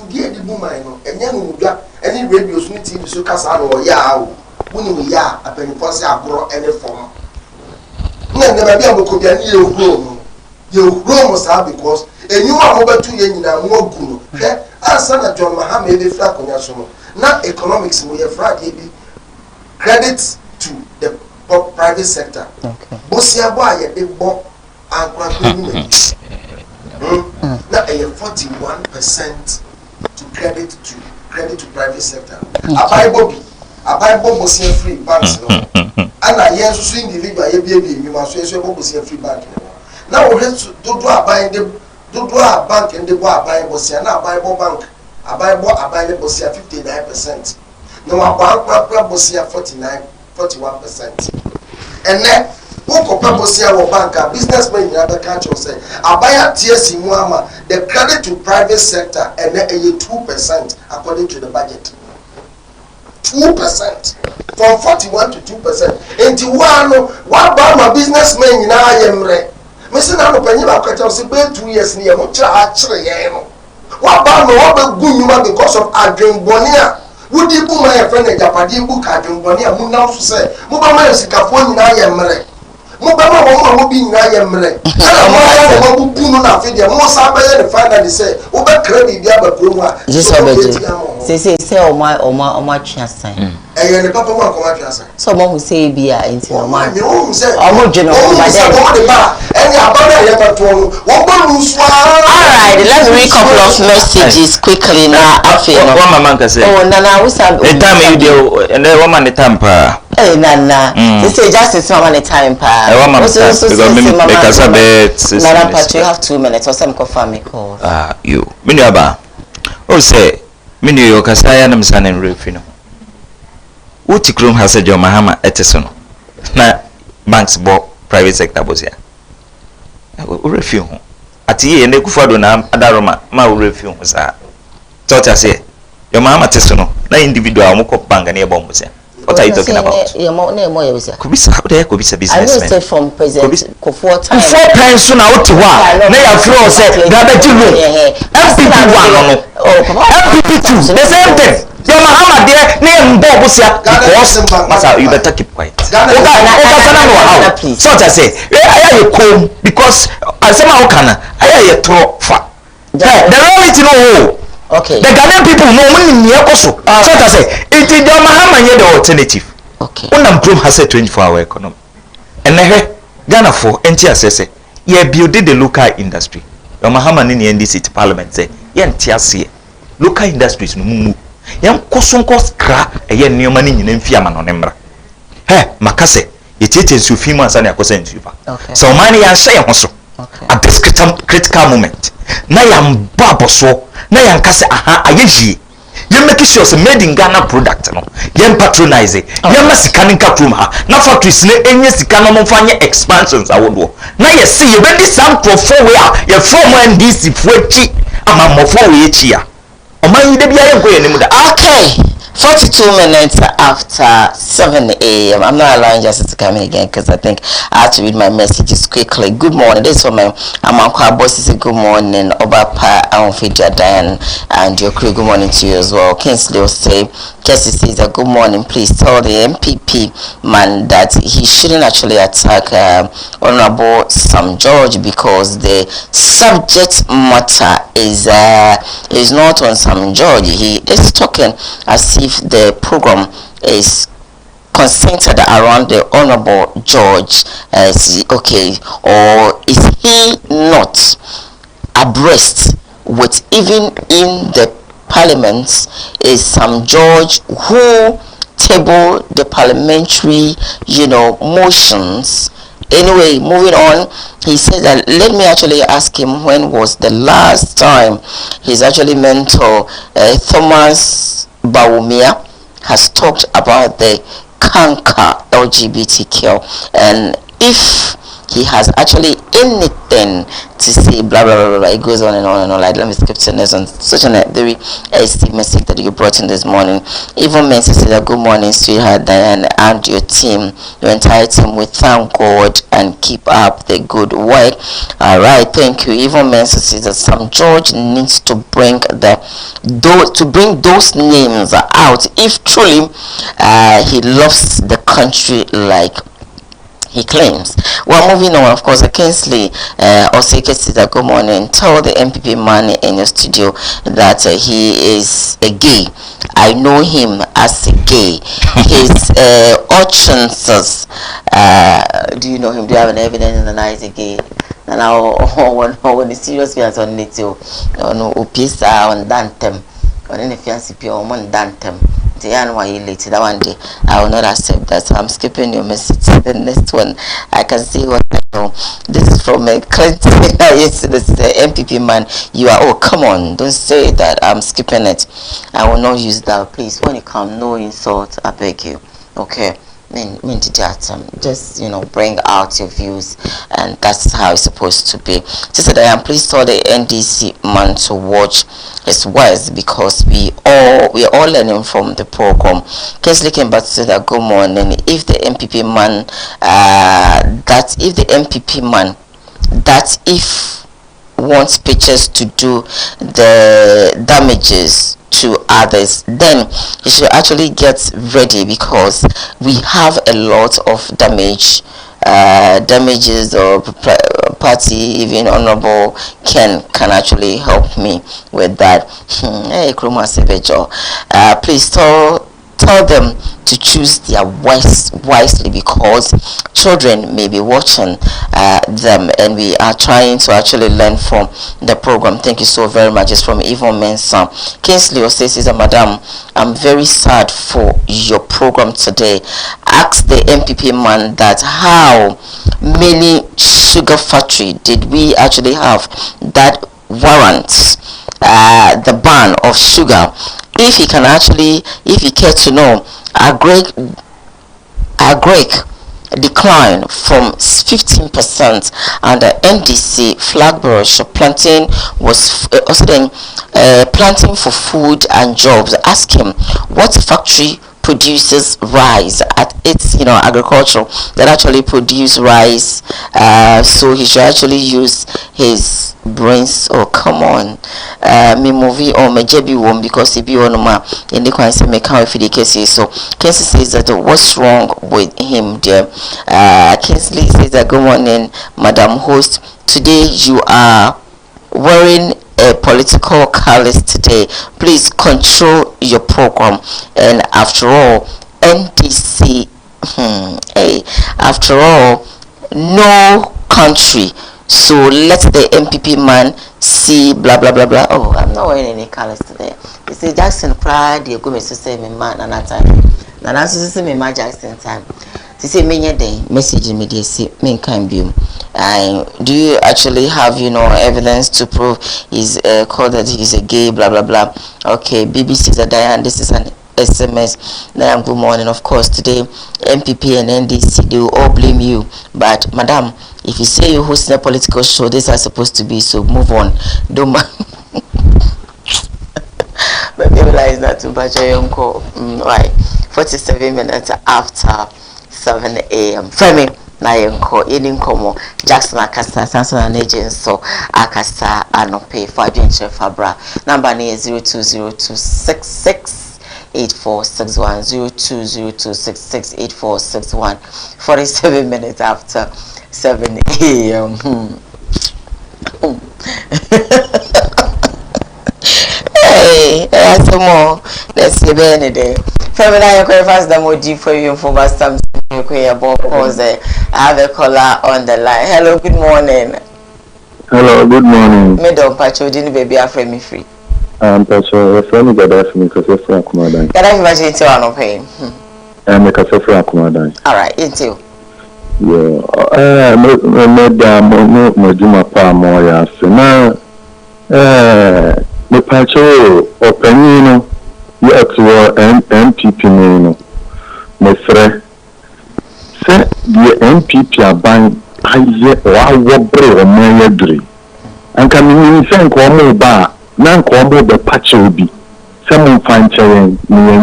Speaker 4: ndie di bu mai no enye no mudwa eni radio so TV so kasa no ya o unu ya apani force agoro ene form na na ba bia bokobia ni ye ohuro mo sa because enyuma mo batu ye nyina mo agu no hwe ansa na John Mahama e fra konya so no na economics mo ye fra de bi credit to the private sector. Okay. Bosia bo aye de bo ankwa ni na 41% to credit to private sector. Abai Bobi bosia free banks no. Ana yen so individual ye bi nyuma so so bosia free bank no. Na wo dodo abai bank and the bo abai bosia na abai bo bank abai le bosia 59%. No abai bosia 41%. And then who bosia wo bank businessmen in other countries say abaya TSC muama the credit to private sector and then 2% according to the budget. 2% from 41 to 2%. Enti wa ba ma businessmen in ayemre. Me say na no panyi ba kwacha say be 2 years ni e mo kira a kire ye no. Wa ba no wa be gunyuma because of adwenbonia. Wudi bu ma ye friend e japadi bu ka adwenbonia mu na so say mo ba ma sikafo nyina ayemre. Mo ba ma mo bi nyina ayemre. Ana mo bu no na fe dia mo sa ba ye the final say wo be credit bia ba promo a.
Speaker 1: Say o ma twasan.
Speaker 4: Eye ne papa mo akoma twasan.
Speaker 1: So mo say bia enti no ma.
Speaker 4: O say
Speaker 1: o dweno ba
Speaker 4: de ba any abada ye ba to wo go lose.
Speaker 1: All right, let's read a couple of messages quickly now.
Speaker 5: One mama can say.
Speaker 1: Oh, Nana, what's up?
Speaker 5: The time you do, and then woman the time pa.
Speaker 1: Hey, Nana, they say just mama the time pa.
Speaker 5: Woman, because
Speaker 1: Nana, but you have 2 minutes or some confirm me call.
Speaker 5: You. Miniaba. Oh, say, Mini yo kasaya na msana nrefino. Uti krum hasa John Mahama etesono. Na banks bo private sector bozia. Urefio. Ati ye ne kufado na adaroma ma urefio sa. Tota say John Mahama tesono na individual mo ko bank na e bombo se.
Speaker 3: What are you talking about? Kobisa businessman.
Speaker 1: I know from President Koowaa time.
Speaker 5: Before time so na oti wa na ya flow say grabe ji room. MPP one no. MPP two the same thing. Your Muhammad there na mbo busia because masa you better keep quiet. Oga sana no how. So I say aya ye kom because asema okana aya ye tro fa. The reality no.
Speaker 1: Okay.
Speaker 5: The Ghanaian people no money near also. So I say it is your Muhammad here the alternative.
Speaker 1: Okay.
Speaker 5: Unam prom has a 24-hour economy. And Ghana for NTSS, ye building the local industry. Your Muhammad in the NDC Parliament say, yen TSC, local industries no mumu. Yan kosunkos kra, a yen new money in Fiaman on Embra. He, Makase, it is in Sufima and Yakosa in Suva. So money and say also. At this critical moment. Na yam babo so, na yan kase aha ayeji. You make sure it's made in Ghana product no. You patronize it. You must scanning room ha. Na factories ne enye sika no mo fanye expansions awodo. Na you see you ready some profo where you from NDC fuechi ama mo for we echi ya. O man yi de bia yenko ye nimu da.
Speaker 1: Okay. 42 minutes after 7 a.m. I'm not allowing Justice to come in again because I think I have to read my messages quickly. Good morning. This is for my Amanko boss. Good morning. Obapa Amphidra Diane and your crew. Good morning to you as well. Kingsley will say, Cassie says a good morning. Please tell the MPP man that he shouldn't actually attack Honorable Sam George because the subject matter is not on Sam George. He is talking as if the program is concentrated around the Honorable George. Okay, or is he not abreast with even in the parliament is Sam George who table the parliamentary motions. Anyway, moving on, he said that let me actually ask him when was the last time his actually mentor Thomas Bawumia has talked about the canker LGBTQ, and if he has actually anything to say, blah blah blah blah. It goes on and on and on. Like, let me skip to the next one. Such a very esteemed message that you brought in this morning. Even Mensa said that good morning, sweetheart Diane, and your team, your entire team. We thank God and keep up the good work. All right, thank you. Even Mensa says that Sam George needs to bring those names out if truly he loves the country like he claims. Well, moving on, of course, Kingsley Oseke says that good morning. Tell the MPP man in your studio that he is a gay. I know him as a gay. His utterances. Do you know him? Do you have an evidence that he's a gay? And now, when the serious feelings on it, no, Upisa on Dantem, on any fancy pure on Dantem. Later that one day I will not accept that, so I'm skipping your message to the next one. I can see what I know. This is from a Clinton. Yes, this is the MPP man. You are, oh come on, don't say that. I'm skipping it. I will not use that, please. When you come, no insult, I beg you. Okay, just bring out your views, and that's how it's supposed to be. Sister Diane, please tell the NDC man to watch his words because we are all learning from the program. Kesley came back to say that good morning. If the MPP man wants pictures to do the damages to others, then he should actually get ready because we have a lot of damages or party. Even Honorable can actually help me with that. Hey Kruma Sebejo, please tell them to choose their words wisely because children may be watching them, and we are trying to actually learn from the program. Thank you so very much. It's from Yvonne Mensah. Kingsley says, Madam, I'm very sad for your program today. Ask the MPP man that how many sugar factory did we actually have that warrants the ban of sugar. If he cares to know, agric decline from 15% and the NDC flag brush planting was also then planting for food and jobs. Ask him what factory produces rice at its agriculture that actually produce rice, so he should actually use his brains. Oh, come on, me movie or me jebi won, because if you ma in the question me can't if the case. So Kinsley says that what's wrong with him there. Kinsley says that good morning, Madam Host, today you are wearing a political callus today. Please control your program. And after all, NDC, hey, after all, no country. So let the MPP man see blah blah blah blah. Oh, I'm not wearing any callus today. You see, Jackson cried. You go to say me man another time. Now that's to say me man Jackson time. To say me day message me dey say me can be. Do you actually have evidence to prove he's called that he's a gay blah blah blah? Okay, BBC said Diane, this is an SMS. Now good morning. Of course today MPP and NDC they will all blame you, but madam, if you say you host a political show, this is supposed to be, so move on. Don't mind. But maybe that is not too much. Right, 47 minutes after 7 a.m. Femi na yenko inkomo Jackson akasa Samson agent so akasa anope for adventure fabra number ni 0202668461 0202668461. 47 minutes after 7 a.m. Hey, that's more. Let's see any day. Family, I can fast the more deep for you for some. I have a caller on the line. Hello, good morning.
Speaker 2: Hello, good morning.
Speaker 1: Me don't patch you, didn't baby after me free.
Speaker 2: Pacho, your friend got off me because you're from Kumadan.
Speaker 1: Can I imagine into one pain?
Speaker 2: I'm a cafe from Kumadan.
Speaker 1: Alright, into.
Speaker 2: Yeah, no, Juma Palm, or now, the Pacho, Openino, yet to MPP, my friend. Say the MPP are buying I or my dream. And can you say Como bar, non combo the patch will be. Someone find children near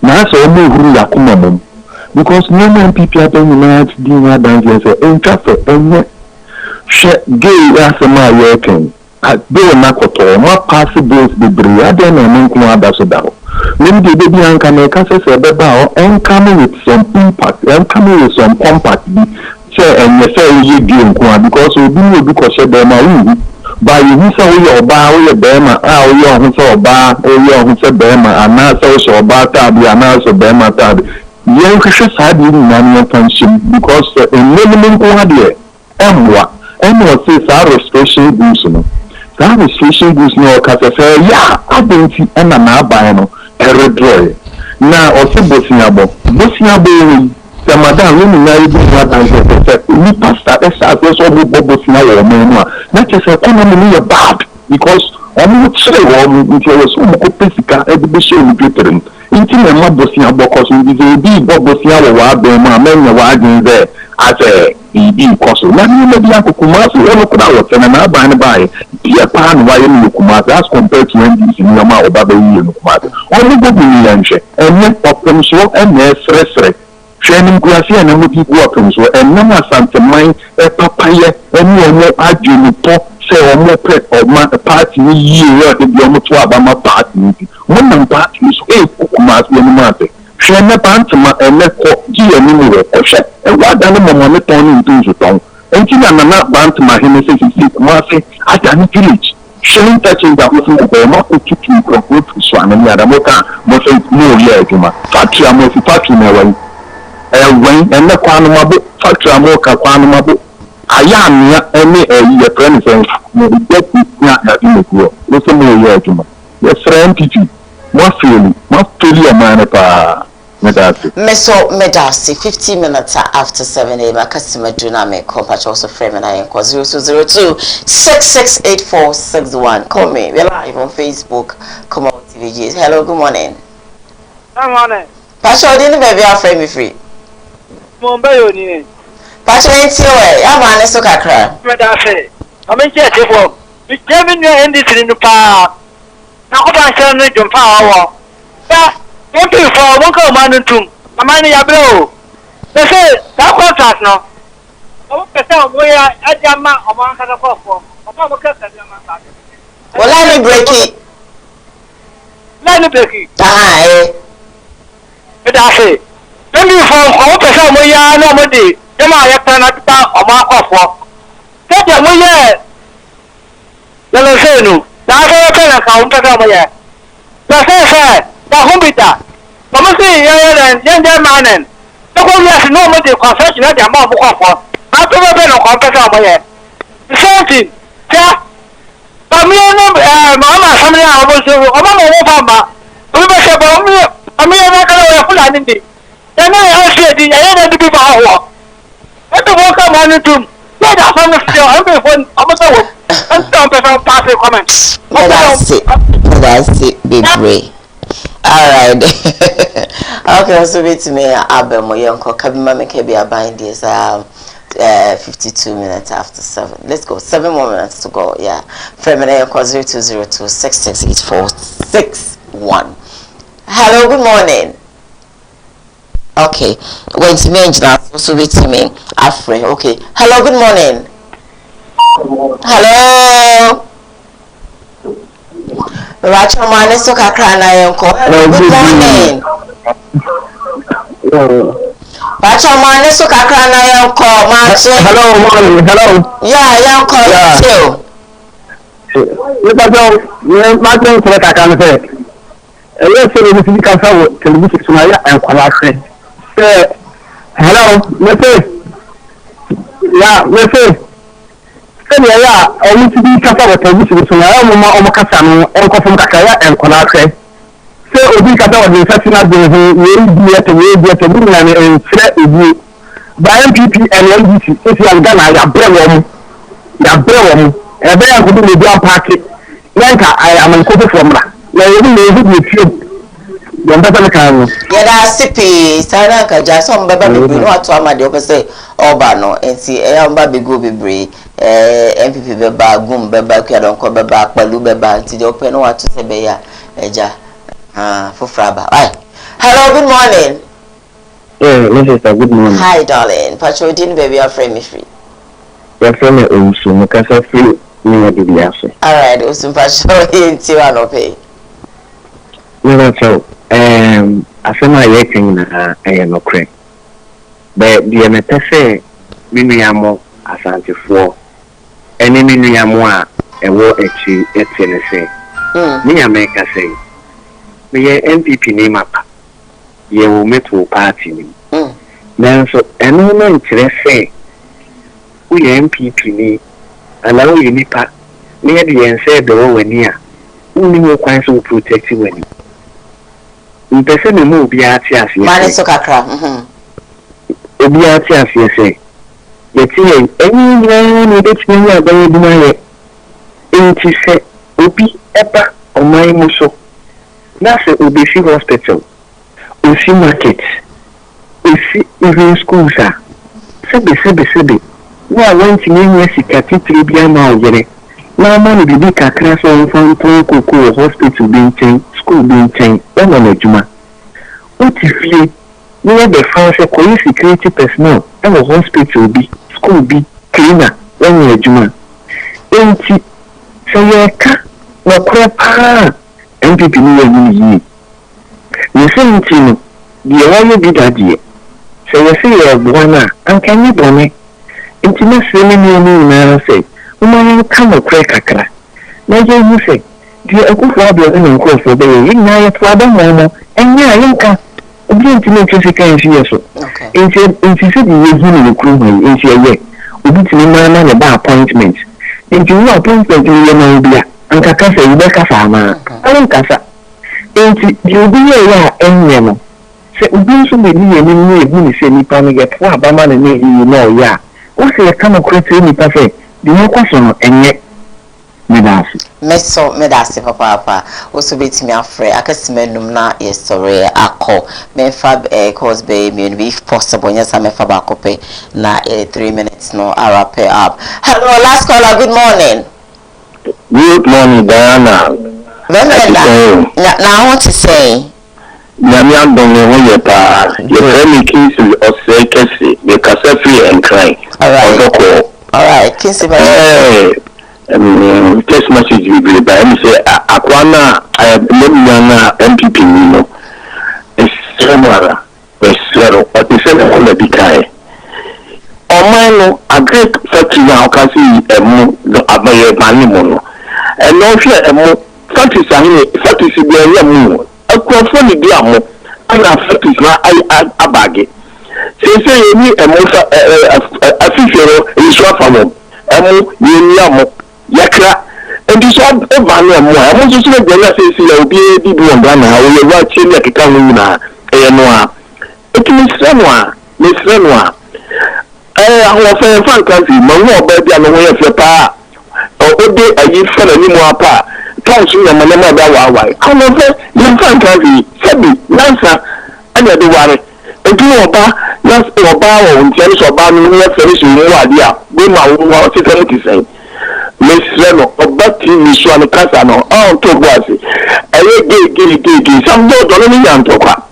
Speaker 2: now, so no who Yakumam. Because no MPP are being united dinner dancers and cafe and yet gay as a my working. At Bill Nakoto, my possible the Briaden and Uncle. Maybe the baby and can make us a bow and coming with some impact and coming with some compact. Say, and you say you do because we do because them are by you say your bar, your bema, our young so bar, or young so bema, and not so bar tab, and also bema tab. Young Christians had in money attention because in minimum quadia, and what says our restoration goose. That restoration goose no cafe, yeah, I don't see and I'm buying. Eredroy. Now, also Bosiabo, the madam, women married me pastor, as all Bosnia or Manoa. That is a common bad because I'm not sure until I was so physical education preparing. Until my Bosnia because we will be Bosnia or Bema, men are there as a EB cost. Let me be a Kumasu, Elokra, and I by a pan while you Kumas as compared to NDC in Yama or Baba Kumas. Only good in and yet of them so and yes, training Gracia and other people welcome so and no more Santa Mine, a papaya, and more arguing say or more prep or my party year at the Yomotwaba party. One party is a Kumas Yamate. Shana Pantama and let Gia Nimuro or Shet, and what animal turning into the tongue. And Tina not Bantama, he says, Marcy, I can village. Shane touching that was not to keep you from good to Swan and Yadamoka, most no year, Juma. Factory, I'm a factory now. And the Quanamabu, factory, I'm a Quanamabu. I am any a friend, get not in the group. Listen, no year, Juma. Yes, friend, More fully a man
Speaker 1: Meso Medasi 15 minutes after 7 a.m. A customer do not make compact also frame and I call 0202-668461. Call me. We're live on Facebook. Come on, TVGs. Hello, good morning.
Speaker 6: Good morning.
Speaker 1: Pastor, didn't baby our frame me free.
Speaker 6: Mumbai,
Speaker 1: Pastor, ain't you away? I'm on a soccer crab.
Speaker 6: Medasi. I'm in jet for. We came in your end in the park. Now, what I said, jump power. Yeah. looking for one call man to a man in your bill. They say that contract no. I want to tell where I am a man can afford for.
Speaker 1: Well, let me break it.
Speaker 6: Let me break it.
Speaker 1: Aye.
Speaker 6: But I say, let me from I want to tell where you are nobody. Come on, you cannot start a man off. Take your way. Let us say no. That's all I can account for. That's it, the home with that. Come see, young man. The whole year, nobody confession that your mom will offer. How to open a company. The same thing. Yeah. But me and Mama, somebody I was Obama. We were saying, I mean, I'm not going to put an Indy. Then I said, I had to be for our work. Let the work come on into. Let us understand. I'm a soul. And some people pass a comment.
Speaker 1: That's it, big Ray. Alright. Okay, so wait me album or young Kabima make be a bind this 52 minutes after 7. Let's go. 7 more minutes to go. Yeah. Feminine call 0202 668 Hello, good morning. Okay. Wait to me now. So wait to me. Afraid. Okay. Hello, good morning. Hello. Racha mane so kakra na yenko. Good morning. Racha mane so kakra na yenko.
Speaker 2: Hello, morning. Hello.
Speaker 1: Yeah, yenko too.
Speaker 2: Look at Martin for the cancer. Let's say we see cancer television Somalia and Koowaa. Hello, let's say. Sẹ́ni ẹ̀yà ọ̀hún ti bí kápá wọ̀ tẹ̀lifíṣì sọ̀rọ̀ ẹ̀yà ọmọ kásá nù ọ̀nkọ́ fún kàkàyà ẹ̀nkọ́lá fẹ́. Ṣé òbí kápá wọ̀ dìrẹ́sẹ̀ sí náà bẹ̀rẹ̀ fún wéé di ẹ̀tẹ̀ wí nìyànjú ẹ̀ǹfẹ́ ìbú. Gba NPP and NDC èsì àgbàna yàbẹ̀rẹ̀ wọ̀ mu ẹ̀bẹ̀ yà kúndùn lè bí apáàkì yẹnka àmàlùkọ́fẹ́ fọ̀mùrà na èyí lè hù ní fíìm yẹn bẹ́ẹ̀ bẹ́ẹ̀ kàn án.
Speaker 1: Yẹ́dá sípì sáyẹ́nà kàjá sọ̀n bẹ́ẹ̀ bá bèbèrè ní wàá tó àmàdé ọ̀pẹ̀ sẹ́ ọ̀bà nọ ẹ̀ntì ẹ̀yà ń bá bègò bèbèrè MPP bẹ́ẹ̀ gùn bẹ́ẹ̀ kúyàdọ̀nkọ́ bẹ́ẹ̀ pẹ̀lú bẹ́ẹ̀ ntì dẹ́ ọ̀pẹ̀ ní wàá tó sẹ́ bẹ́ẹ̀ yà ẹ̀já fúfurá bá. Hello, good morning.
Speaker 2: Yeah, Mrs. Good morning.
Speaker 1: Hi, darling. Patrol din baby, your friend me free.
Speaker 2: Your friend me Osu, me kasa free me na bibi ase.
Speaker 1: All right, Osu patrol inti wa no pay.
Speaker 2: Never so. Asema yekin na no kre. But the metase me nuyamo asantefo. Eni me nuyamo a ewo echi ne se. Me ya me kase. Me ye MPP ni mapa. Ye wo meto party ni. Nanso eno no nkyerɛ sɛ wo ye MPP ni ana wo ye nipa ne ye de yense de wo wani a wo ni wo kwan so protect wani. Mpese me mu obi ati ase.
Speaker 1: Mane so kakra.
Speaker 2: Obi ati ase sɛ ye ti ye enyi nyina ne de tini ya ba ye bi na ye. Enti sɛ obi eba ɔman mu so na sɛ obi fi hospital osi market even schools sebe wa want me sika titiri bia ma oyere na ma ni bibi kakra so nfon koko hospital bi nchen school bi nchen e na adwuma o ti fie ni be fa se ko security personnel e wo hospital bi school bi cleaner e na adwuma enti se ye ka na kura pa MPP ni yi ni se nti no die wa bi dadie se ye se ye buana anka ni bone enti na se ni na se uma ka no kura kakra na je hu se die akufo abia ni nkofo be ye na ye to aba mo enya yenka obi enti na twese kan fi yeso enti se die hu ni kru ho enti ye obi tini na ne ba appointment enti wo appointment ni ye na obi a anka ka se ibe ka fa ma anka sa enti die obi ye ya enye no se obi nso be ni ye ni ebu ni se nipa no ye to aba ma ne ni na o ya o se ka no kwete nipa se di no kwaso no enye medasi
Speaker 1: medasi papa oso betimi afre akasimenum na yesore akọ menfa cause be me if possible nyesa menfa ba kope na 3 minutes no I wrap it up. Hello, last caller, good morning.
Speaker 2: Good morning, Diana.
Speaker 1: Remember na I want to say
Speaker 2: Nyamia Donne when you pa your family kids or say Kessie, you can say free and cry.
Speaker 1: Alright, Kessie,
Speaker 2: text message you be by me say Akwana MPP no. It's similar. It's zero. But the same on the decay. Omano a great factory now can see the Abaye Manimono. And no fear factories be a moon. A crofoni diamo. I have factories now I bag it. Say you need a most a fishero in Swafamo. Yamo Yakra. And this all a banner more. I want to say the say will be a big one done. I will watch him like a camera. It is Renoir, Miss Renoir. Our fan country, Mamma baby, and away of your pa. Oh, day I give for any more pa. Touching a manama Bawa. However, your fan country, Sabi, Lancer, and the worry. And do a bar, last or bow in terms of banning your finish in your idea. Be my own to say. Miss Reno, or Betty, Miss Swan Casano, all to Boise. I some don't know Toka.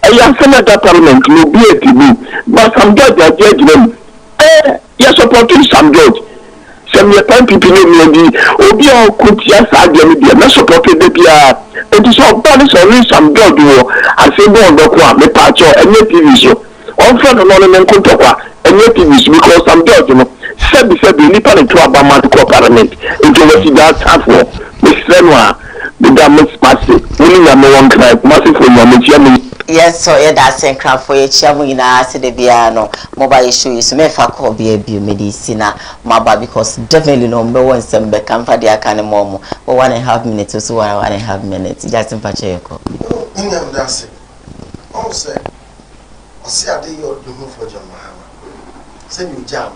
Speaker 2: I am Senator Parliament will be a TV, but some judge are judgment. Yes, supporting some judge. Some your time people maybe Obia could just argue with not supported the PR. It is all Paris or some judge war. I say, no, me patch or any TV show. On front of Norman Kotokwa, any TV show because some judge, said Nippon and Trabama to Parliament into what he does have for Miss Renoir, the damage massive. Winning number one cry, massive for your
Speaker 1: yes, so yeah, that's a crap for your chamina, said the piano, mobile issue, so may fuck or be a medicina, maba, because definitely no one some back and for the academy, or 1.5 minutes or so 1.5 minutes, just in Pacheco.
Speaker 4: No, that's it. All said, I see a day or do for John Mahama. Send you jam,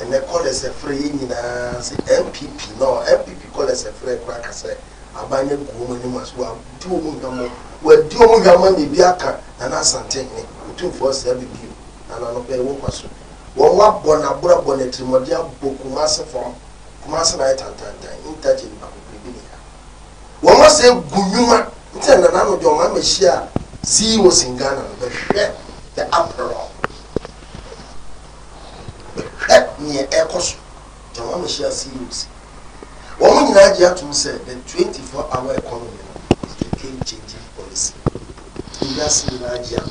Speaker 4: and they call us a free MPP, no, MPP call us a free cracker, say, a banyan woman must well do well, do you be a car and ask something? 2 for 7 view, and I don't pay 1 person. One walk born a brother bonnet to Modia Bokumasa from Kumasa night and in touching Bakubinia. One must say, Guyuma, tell an anno your mamma share, see was in Ghana, but the uproar. That near Ecos, your mamma share see. One in Nigeria to say the 24-hour economy is the game changing. Yes, in Nigeria,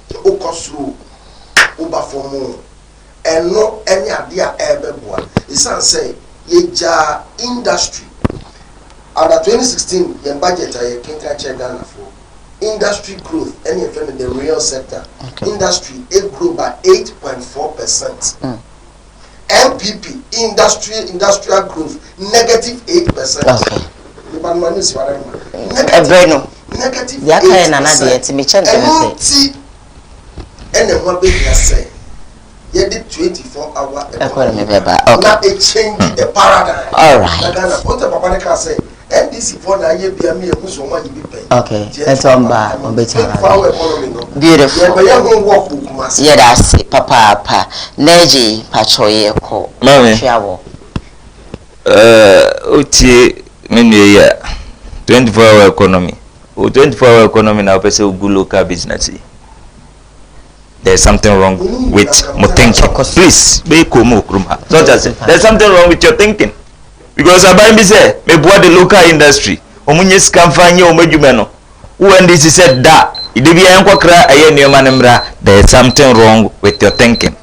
Speaker 4: the Okosru, Ubafomo, and no any idea ever born. It's say, Yeja industry. Under 2016, the budget I can't check Ghana for industry growth, any firm in the real sector. Industry, it grew by 8.4%. MPP, industrial growth, -8%.
Speaker 1: Okay. Negative. Yeah, and another to me, and then what baby has said, you did 24-hour economy. Now it changed the paradigm. All right. What the Papa say, and this is for the year be a mere who's on what you be paying. Okay, that's on bar on better. Beautiful. Yeah, that's it, Papa. Neji, Pachoye, call. Mammy,
Speaker 3: Uti, many 24-hour economy. 24-hour economy now person who good local business. There's something wrong with my thinking. Please, there's something wrong with your thinking. Because I buy me say, me boy the local industry. Omunye skamfanye omejumeno. When this is said that, idibi yanko kra aye niyomanemra. There's something wrong with your thinking.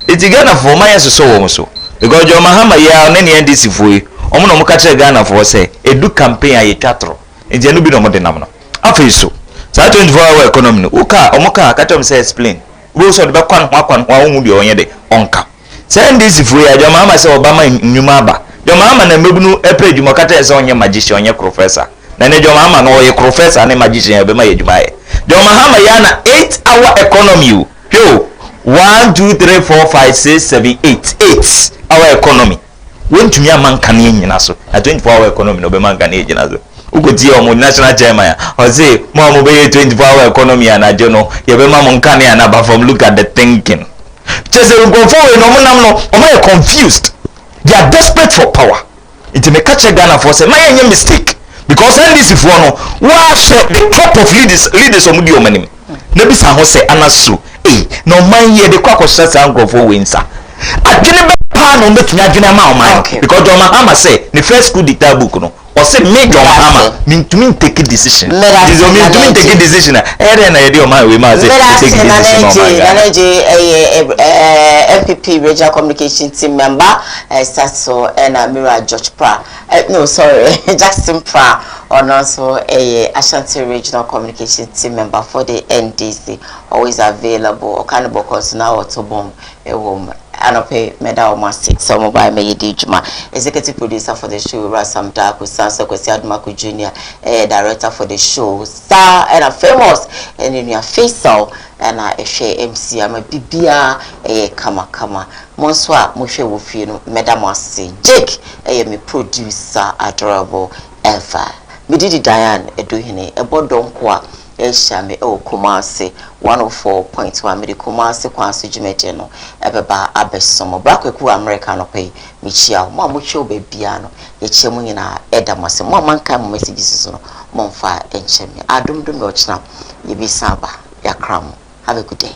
Speaker 3: It's Ghana for my so. Because your Mahama ya neni NDC for you. Omuno mukache Ghana for say, edu campaign aye chatro. It's a new bit of modern number. After so, 24-hour economy. Uka, Omoka, Katom say explain. We also the back one will be on your day. Onka. Send this if we are your mama say Obama in Numaba. Your mama and Mebunu, a page you makata is on your magician, your professor. Then your mama know your professor and a magician, Bema Jubai. Your Mahama Yana 8-hour economy. Yo, 1, 2, 3, 4, 5, 6, 7, 8. 8-hour economy. When to me a man can in Naso, a 24-hour economy, no man can in Naso. Uguti omo national chairman or say mo be 24-hour economy and I don't know you be mama nkane and aba from look at the thinking just say go forward no confused they are desperate for power it may catch Ghana for say my any mistake
Speaker 5: because NDC for no was the top of leaders of Mudio Manim. Nebi San Jose Anasu. No man ye the quack of such uncle for Windsor. I didn't pan on the Tunajina because John Mahama say the first school dictator book no. Or say make John Mahama mean to mean take a decision. This is mean to mean take a decision. Eren idea my we must take a decision.
Speaker 1: MPP regional communication team member Sasso and Amira George Pra. No, sorry, Justin Pra, and also a Ashanti regional communication team member for the NDC, always available. Or cannibal cause now or to bomb a woman. Anope medal master some by me Dijuma, executive producer for the show, Rasam Daku, Sansa Kwesiadmaku Jr., director for the show, star and a famous and in your face and I share MC. I'm a bibia kama Monswa Moshe Wofino, Madam Jake, me producer, adorable ever. Me did Diane Eduhine, a bodonkwa. Eshame o Kumasi 104.1 midi Kumasi kwanso jumete no ebeba abesomo brakweku America no pay michia mo amocho bebia no ye chemu nyina edamase mo manka mo messages no mo mfa enchemi adumdum go china ye bisaba yakram. Have a good day.